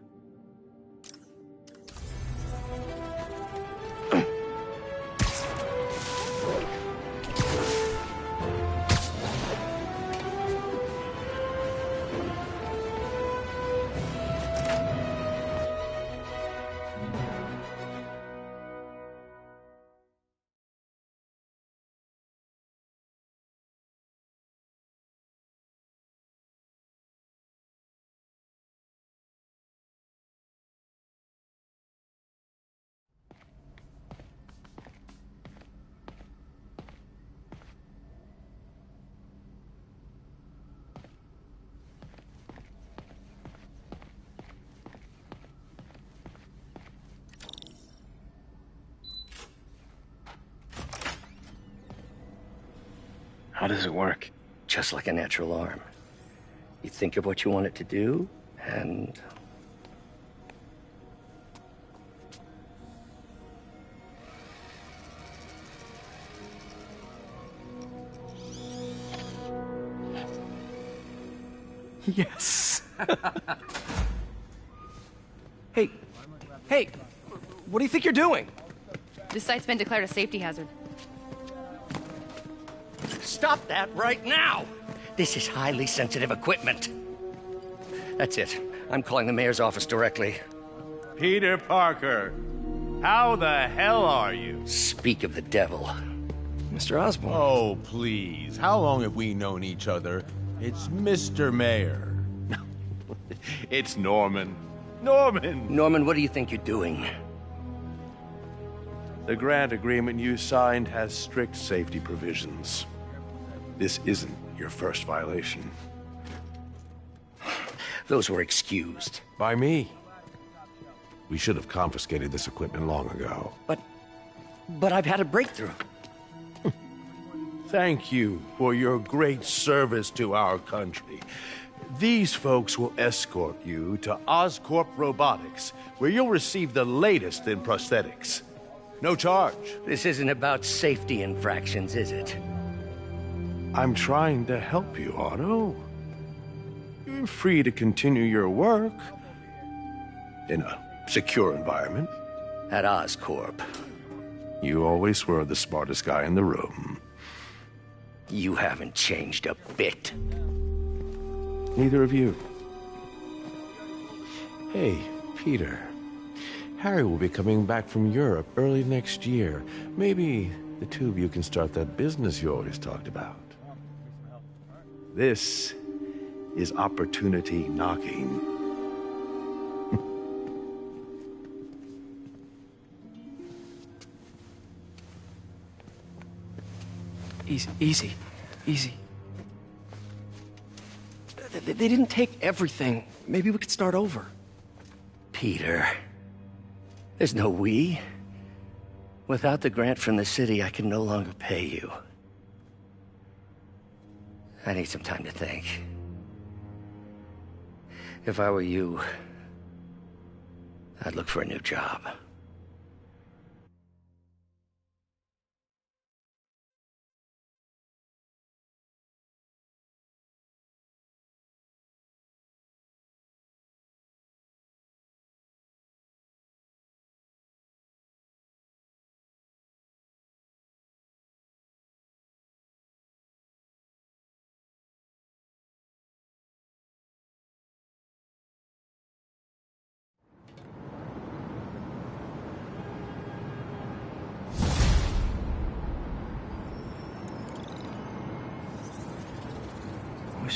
How does it work? Just like a natural arm. You think of what you want it to do, and... Yes! Hey, what do you think you're doing? This site's been declared a safety hazard. Stop that right now! This is highly sensitive equipment. That's it. I'm calling the mayor's office directly. Peter Parker, how the hell are you? Speak of the devil. Mr. Osborn. Oh, please. How long have we known each other? It's Mr. Mayor. It's Norman. Norman! Norman, what do you think you're doing? The grant agreement you signed has strict safety provisions. This isn't your first violation. Those were excused. By me. We should have confiscated this equipment long ago. But I've had a breakthrough. Thank you for your great service to our country. These folks will escort you to Oscorp Robotics, where you'll receive the latest in prosthetics. No charge. This isn't about safety infractions, is it? I'm trying to help you, Otto. You're free to continue your work in a secure environment. At Oscorp. You always were the smartest guy in the room. You haven't changed a bit. Neither of you. Hey, Peter. Harry will be coming back from Europe early next year. Maybe the two of you can start that business you always talked about. This is opportunity knocking. Easy. They didn't take everything. Maybe we could start over. Peter, there's no we. Without the grant from the city, I can no longer pay you. I need some time to think. If I were you, I'd look for a new job.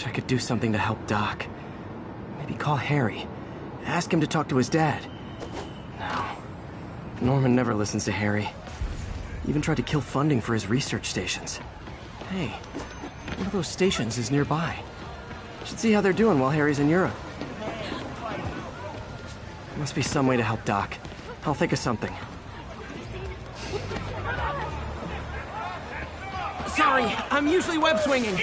Wish I could do something to help Doc. Maybe call Harry. Ask him to talk to his dad. No. Norman never listens to Harry. Even tried to kill funding for his research stations. Hey, one of those stations is nearby. Should see how they're doing while Harry's in Europe. Must be some way to help Doc. I'll think of something. Sorry, I'm usually web swinging.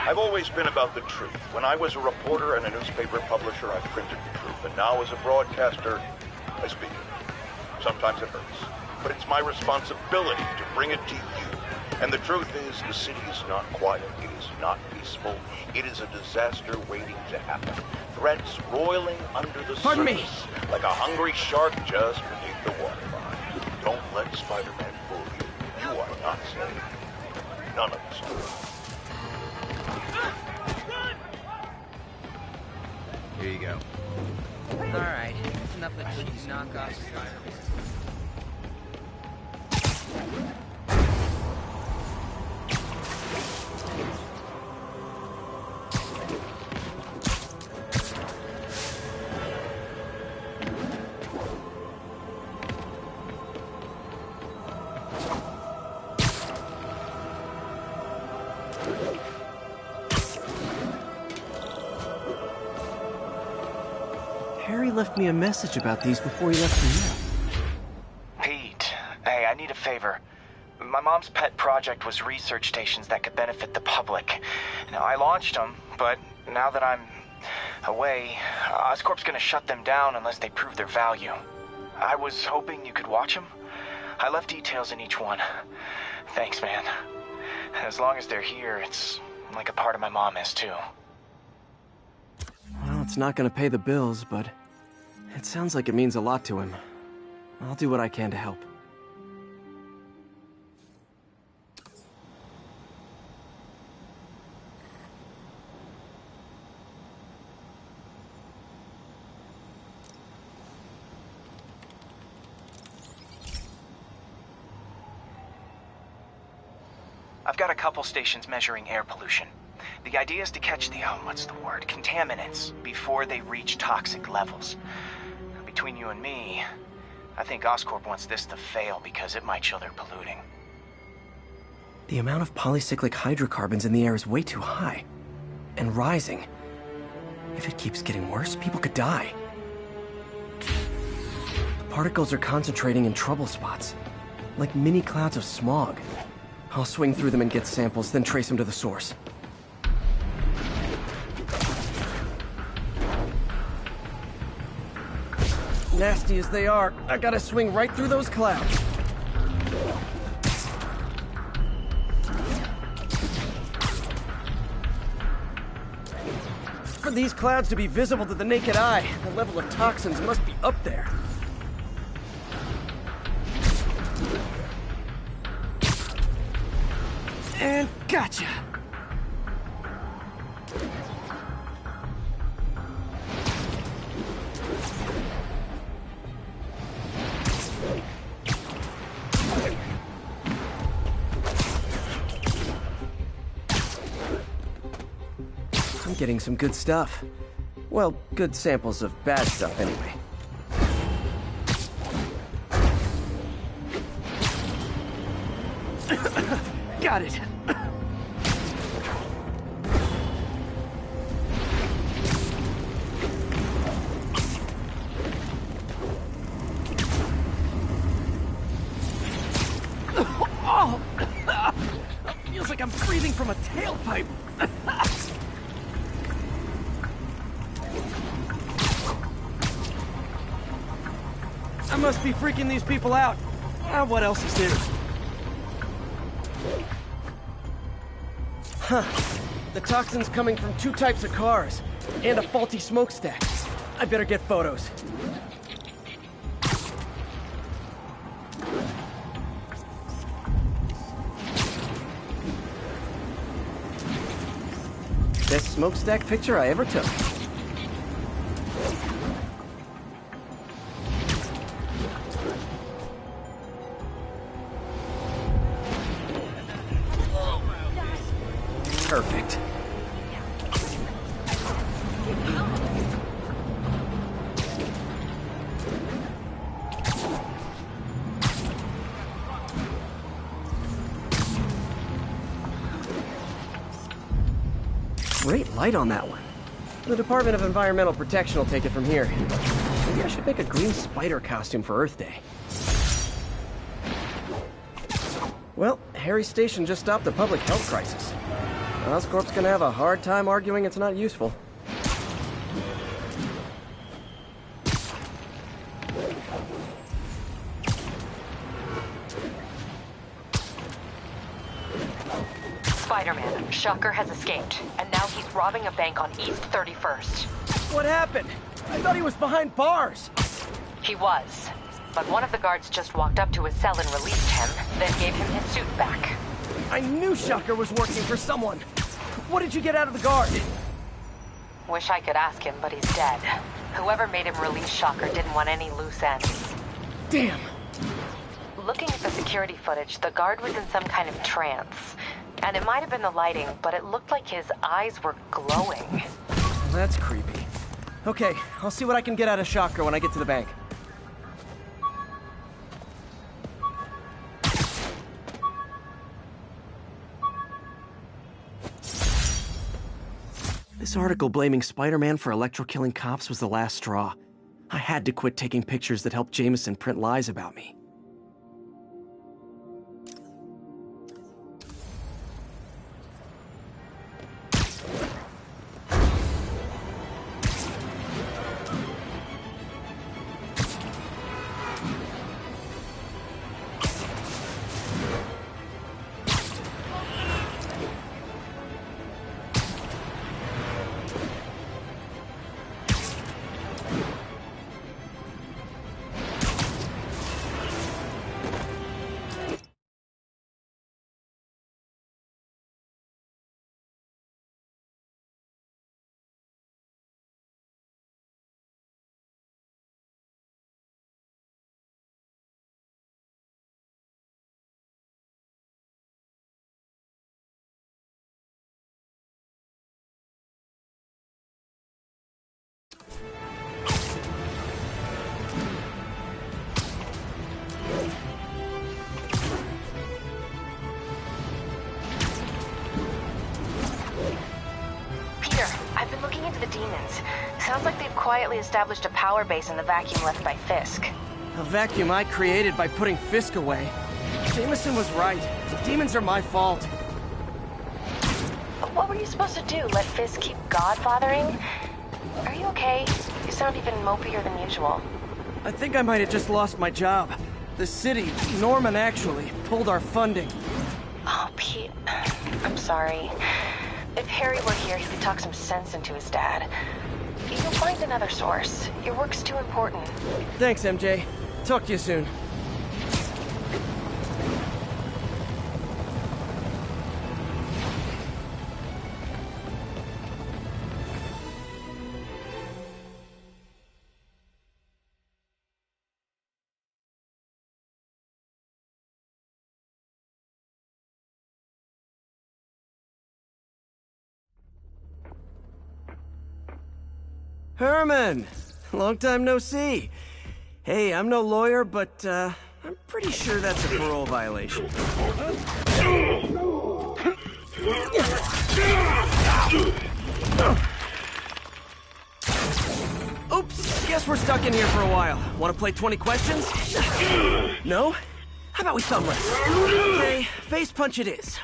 I've always been about the truth. When I was a reporter and a newspaper publisher, I printed the truth. And now as a broadcaster, I speak it. Sometimes it hurts. But it's my responsibility to bring it to you. And the truth is, the city is not quiet. It is not peaceful. It is a disaster waiting to happen. Threats roiling under the surface. Like a hungry shark just beneath the waterline. Don't let Spider-Man fool you. You are not safe. None of us are. Here you go. Alright, enough of these knockoffs. Harry left me a message about these before he left for you. Pete, hey, I need a favor. My mom's pet project was research stations that could benefit the public. Now, I launched them, but now that I'm away, Oscorp's gonna shut them down unless they prove their value. I was hoping you could watch them. I left details in each one. Thanks, man. As long as they're here, it's like a part of my mom is, too. Well, it's not gonna pay the bills, but it sounds like it means a lot to him. I'll do what I can to help. I've got a couple stations measuring air pollution. The idea is to catch the, contaminants before they reach toxic levels. Between you and me, I think Oscorp wants this to fail because it might show they're polluting. The amount of polycyclic hydrocarbons in the air is way too high. And rising. If it keeps getting worse, people could die. The particles are concentrating in trouble spots, like mini clouds of smog. I'll swing through them and get samples, then trace them to the source. Nasty as they are, I gotta swing right through those clouds. For these clouds to be visible to the naked eye, the level of toxins must be up there. And gotcha! I'm getting some good stuff. Well, good samples of bad stuff, anyway. Got it! Oh! Feels like I'm breathing from a tailpipe. I must be freaking these people out. What else is new? Huh. The toxin's coming from 2 types of cars, and a faulty smokestack. I better get photos. Best smokestack picture I ever took. Perfect. Great light on that one. The Department of Environmental Protection will take it from here. Maybe I should make a green spider costume for Earth Day. Well, Harry Station just stopped a public health crisis. Oscorp's gonna have a hard time arguing it's not useful. Spider-Man, Shocker has escaped, and now he's robbing a bank on East 31st. What happened? I thought he was behind bars. He was, but one of the guards just walked up to his cell and released him, then gave him his suit back. I knew Shocker was working for someone. What did you get out of the guard? Wish I could ask him, but he's dead. Whoever made him release Shocker didn't want any loose ends. Damn. Looking at the security footage, the guard was in some kind of trance. And it might have been the lighting, but it looked like his eyes were glowing. That's creepy. Okay, I'll see what I can get out of Shocker when I get to the bank. This article blaming Spider-Man for electro-killing cops was the last straw. I had to quit taking pictures that helped Jameson print lies about me. I've been looking into the demons. Sounds like they've quietly established a power base in the vacuum left by Fisk. A vacuum I created by putting Fisk away. Jameson was right. The demons are my fault. What were you supposed to do? Let Fisk keep godfathering? Are you okay? You sound even mopier than usual. I think I might have just lost my job. The city, Norman actually, pulled our funding. Oh, Pete. I'm sorry. If Harry were here, he could talk some sense into his dad. You'll find another source. Your work's too important. Thanks, MJ. Talk to you soon. Herman! Long time no see. Hey, I'm no lawyer, but, I'm pretty sure that's a parole violation. Oops, guess we're stuck in here for a while. Want to play 20 questions? No? How about we thumb wrestle? Okay, face punch it is.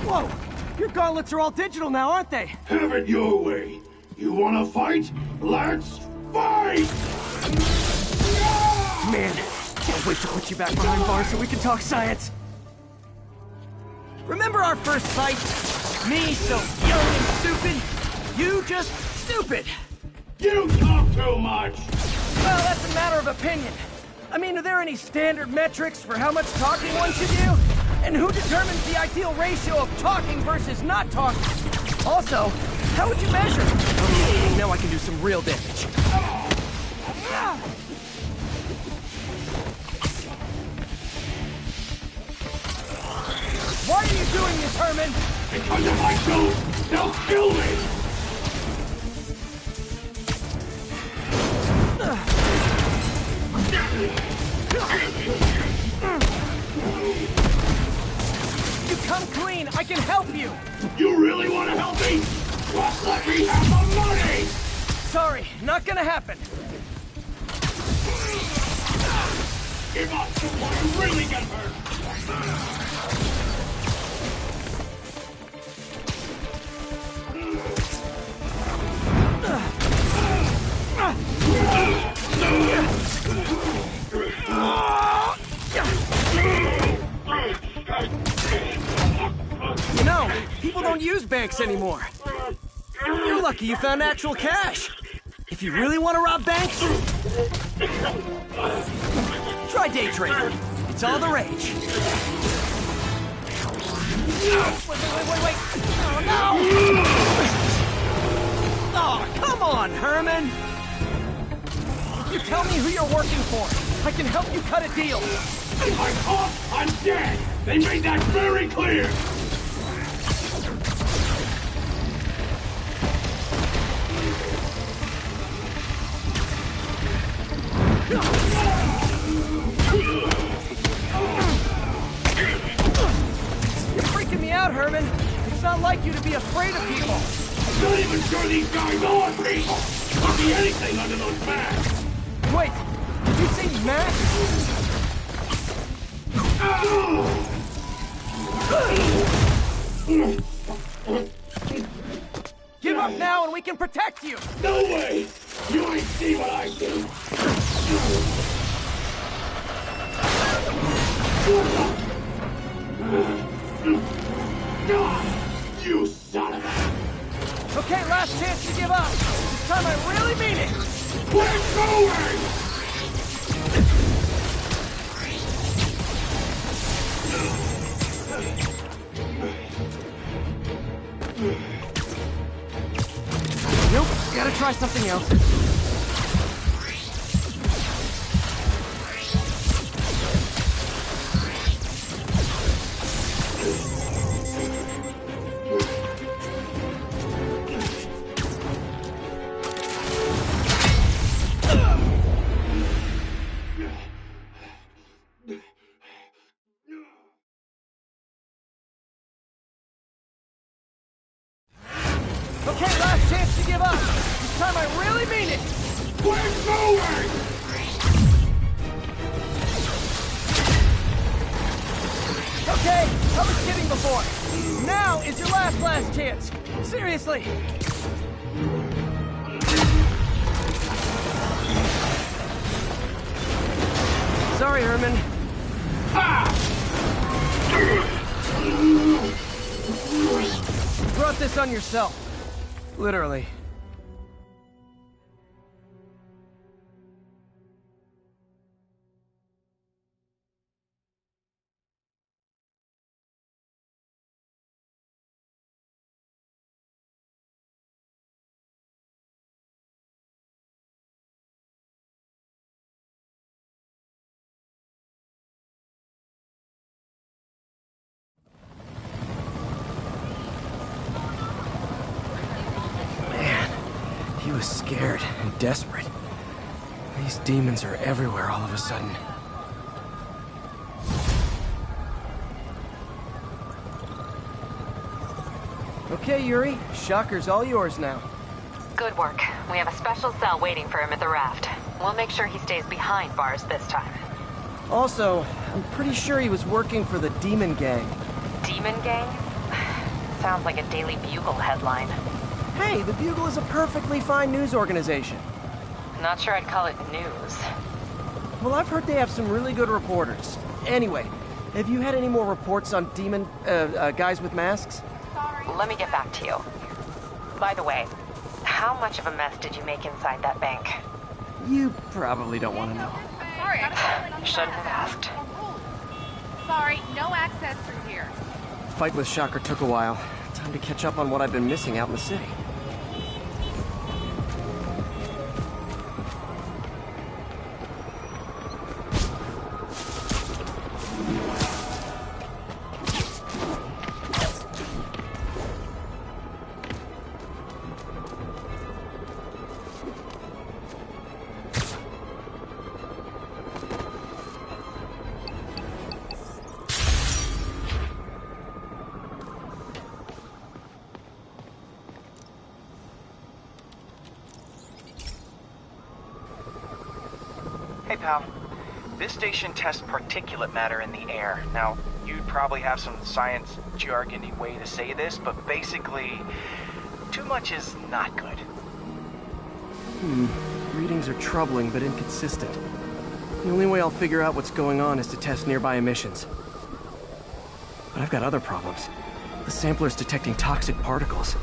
Whoa! Your gauntlets are all digital now, aren't they? Have it your way. You wanna fight? Let's fight! Man, can't wait to put you back behind bars so we can talk science. Remember our first fight? Me so young and stupid, you just stupid. You talk too much! Well, that's a matter of opinion. I mean, are there any standard metrics for how much talking one should do? And who determines the ideal ratio of talking versus not talking? Also, how would you measure? Okay, now I can do some real damage. Why are you doing this, Herman? Because if I don't, they'll kill me! You come clean, I can help you! You really want to help me? Well, let me have the money! Sorry, not gonna happen. Give up before you really get hurt! You know, people don't use banks anymore. You're lucky you found actual cash. If you really want to rob banks, try day trading. It's all the rage. Wait. Oh, no! Oh, come on, Herman! If you tell me who you're working for, I can help you cut a deal. If I'm caught, I'm dead! They made that very clear! You're freaking me out, Herman. It's not like you to be afraid of people. I'm not even sure these guys are people! Could be anything under those masks! Wait, did you say masks? Give up now and we can protect you! No way! You ain't see what I do! You son of a... Okay, last chance to give up. This time I really mean it! We're going! Nope, gotta try something else. Okay, last chance to give up. This time I really mean it. We're going! Okay, I was kidding before. Now is your last chance. Seriously. Sorry, Herman. You brought this on yourself. Literally. He was scared and desperate. These demons are everywhere all of a sudden. Okay, Yuri. Shocker's all yours now. Good work. We have a special cell waiting for him at the raft. We'll make sure he stays behind bars this time. Also, I'm pretty sure he was working for the Demon Gang. Demon Gang? Sounds like a Daily Bugle headline. Hey, the Bugle is a perfectly fine news organization. Not sure I'd call it news. Well, I've heard they have some really good reporters. Anyway, have you had any more reports on demon, guys with masks? Let me get back to you. By the way, how much of a mess did you make inside that bank? You probably don't want to know. Shouldn't have asked. Sorry, no access through here. Fight with Shocker took a while. Time to catch up on what I've been missing out in the city. Hey, pal. This station tests particulate matter in the air. Now, you'd probably have some science jargony way to say this, but basically, too much is not good. Readings are troubling but inconsistent. The only way I'll figure out what's going on is to test nearby emissions. But I've got other problems. The sampler's detecting toxic particles.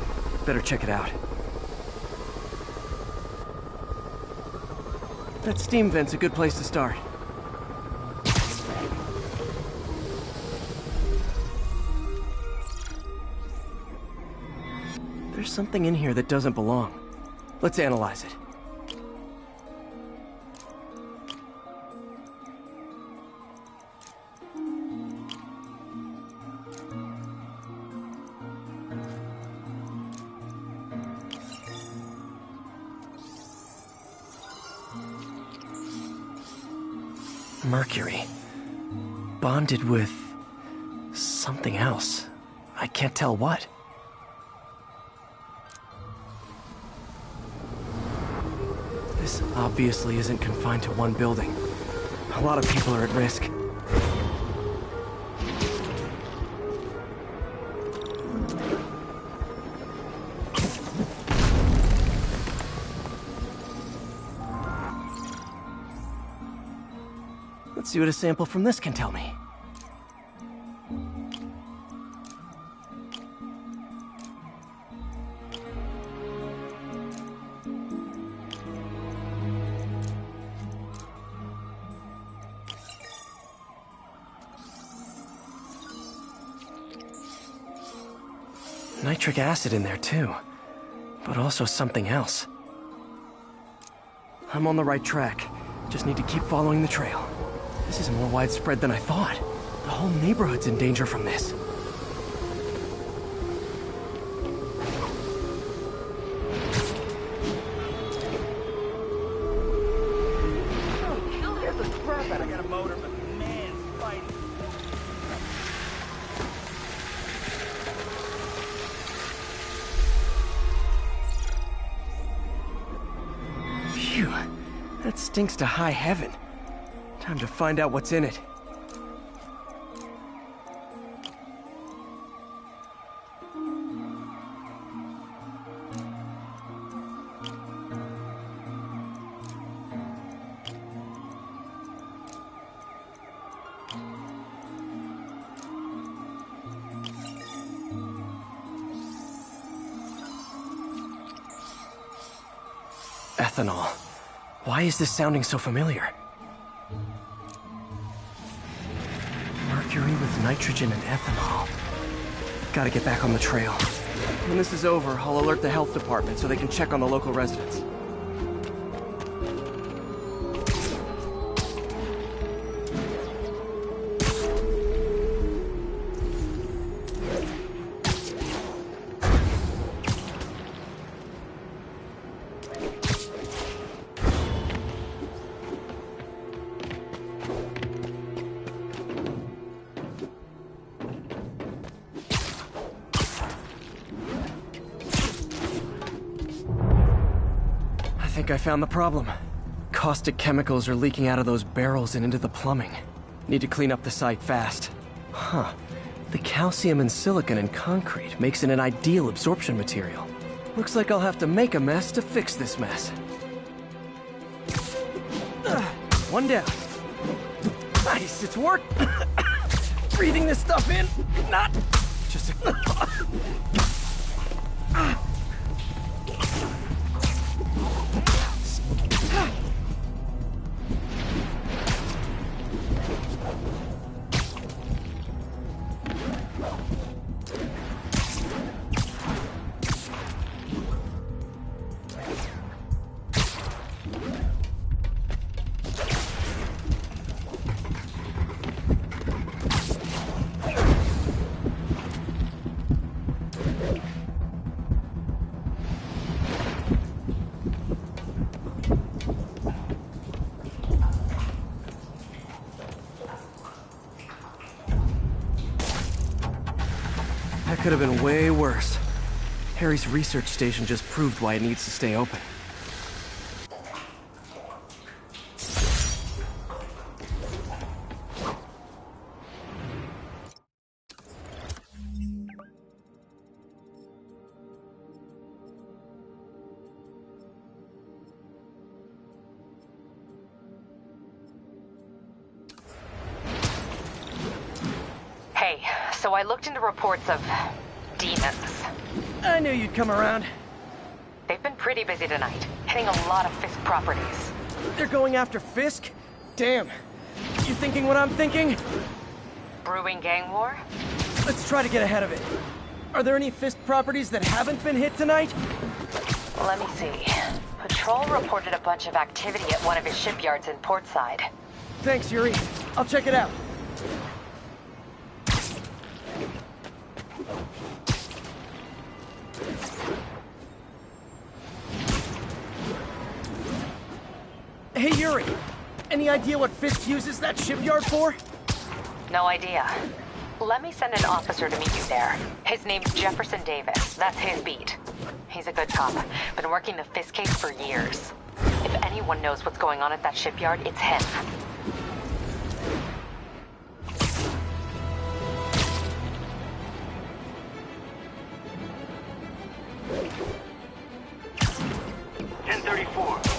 Better check it out. That steam vent's a good place to start. There's something in here that doesn't belong. Let's analyze it. Mercury. Bonded with something else. I can't tell what. This obviously isn't confined to one building. A lot of people are at risk. Let's see what a sample from this can tell me. Nitric acid in there too, but also something else. I'm on the right track. Just need to keep following the trail. This is more widespread than I thought. The whole neighborhood's in danger from this. There's the crap out of I got a motor, but man, fighting. Phew, that stinks to high heaven. Time to find out what's in it. Ethanol. Why is this sounding so familiar? Mercury with nitrogen and ethanol. Gotta get back on the trail. When this is over, I'll alert the health department so they can check on the local residents. I think I found the problem. Caustic chemicals are leaking out of those barrels and into the plumbing. Need to clean up the site fast. Huh. The calcium and silicon in concrete makes it an ideal absorption material. Looks like I'll have to make a mess to fix this mess. One down. Nice, it's worked. Breathing this stuff in, not just a... That could have been way worse. Harry's research station just proved why it needs to stay open. Hey, so I looked into reports of demons. I knew you'd come around. They've been pretty busy tonight, hitting a lot of Fisk properties. They're going after Fisk? Damn. You thinking what I'm thinking? Brewing gang war? Let's try to get ahead of it. Are there any Fisk properties that haven't been hit tonight? Let me see. Patrol reported a bunch of activity at one of his shipyards in Portside. Thanks, Yuri. I'll check it out. Hey, Yuri. Any idea what Fisk uses that shipyard for? No idea. Let me send an officer to meet you there. His name's Jefferson Davis. That's his beat. He's a good cop. Been working the Fisk case for years. If anyone knows what's going on at that shipyard, it's him.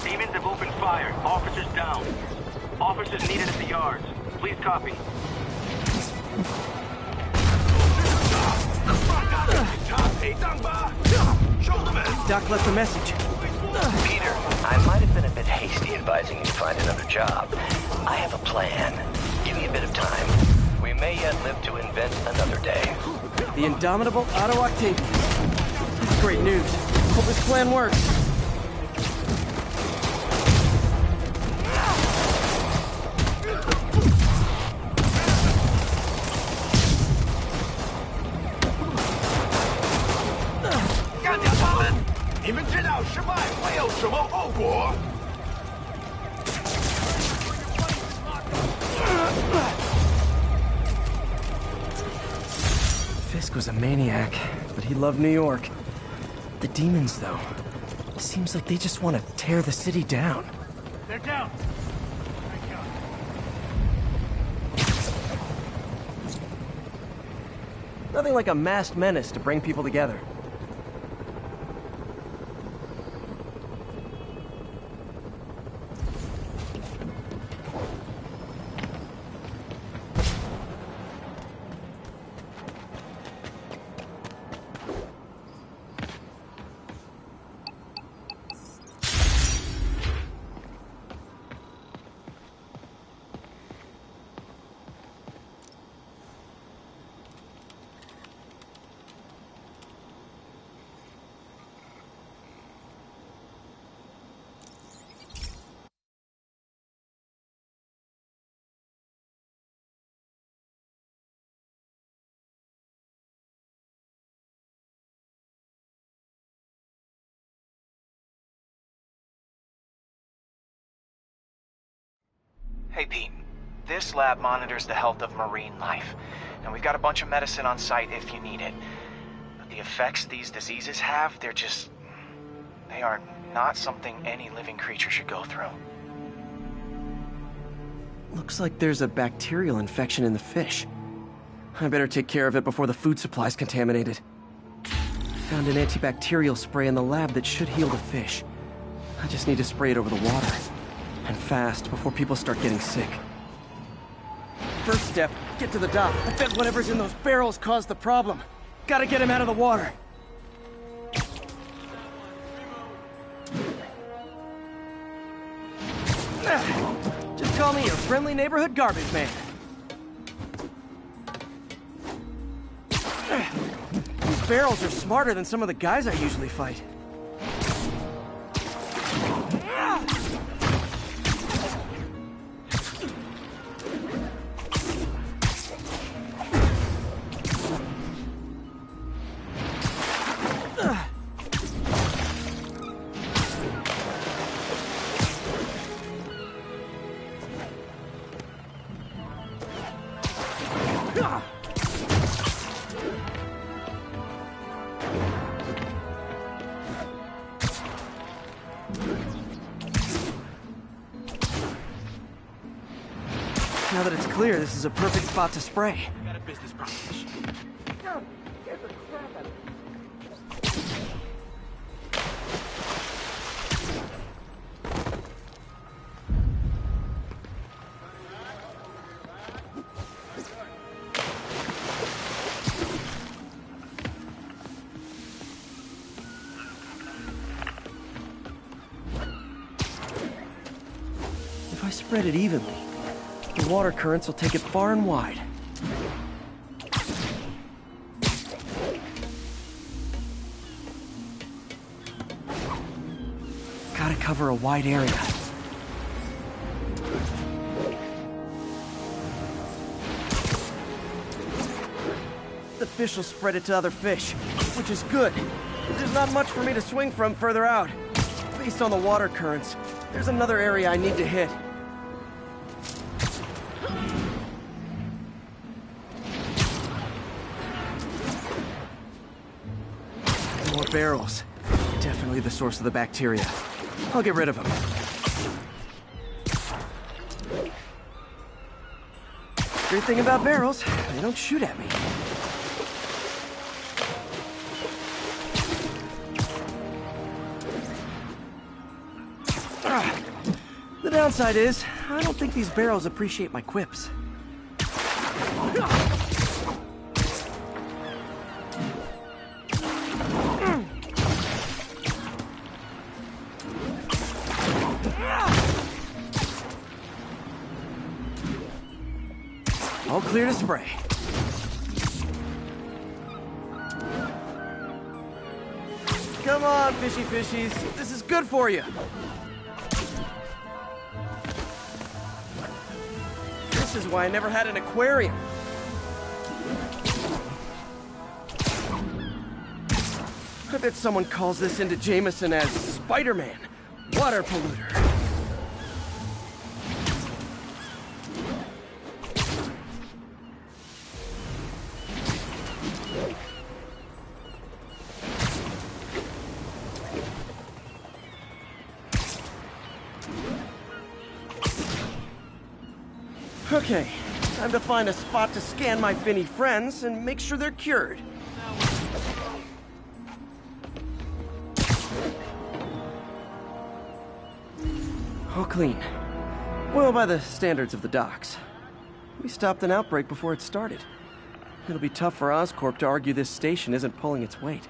Demons have opened fire. Officers down. Officers needed at the yards. Please copy. Doc left a message. Peter, I might have been a bit hasty advising you to find another job. I have a plan. Give me a bit of time. We may yet live to invent another day. The indomitable Otto Octavius. That's great news. Hope this plan works. Fisk was a maniac, but he loved New York. The demons, though, seems like they just want to tear the city down. They're down. Nothing like a masked menace to bring people together. Hey, Pete. This lab monitors the health of marine life. And we've got a bunch of medicine on site if you need it. But the effects these diseases have, they are not something any living creature should go through. Looks like there's a bacterial infection in the fish. I better take care of it before the food supply's contaminated. Found an antibacterial spray in the lab that should heal the fish. I just need to spray it over the water. And fast, before people start getting sick. First step, get to the dock. I bet whatever's in those barrels caused the problem. Gotta get him out of the water. Just call me your friendly neighborhood garbage man. These barrels are smarter than some of the guys I usually fight. Now that it's clear, this is a perfect spot to spray. Got a business proposition. If I spread it evenly, the water currents will take it far and wide. Gotta cover a wide area. The fish will spread it to other fish, which is good. There's not much for me to swing from further out. Based on the water currents, there's another area I need to hit. More barrels. Definitely the source of the bacteria. I'll get rid of them. Great thing about barrels, they don't shoot at me. The downside is, I don't think these barrels appreciate my quips. All clear to spray. Come on, fishy fishies. This is good for you. This is why I never had an aquarium. I bet someone calls this into Jameson as Spider-Man, water polluter. Okay, time to find a spot to scan my finny friends and make sure they're cured. All clean. Well, by the standards of the docks. We stopped an outbreak before it started. It'll be tough for Oscorp to argue this station isn't pulling its weight.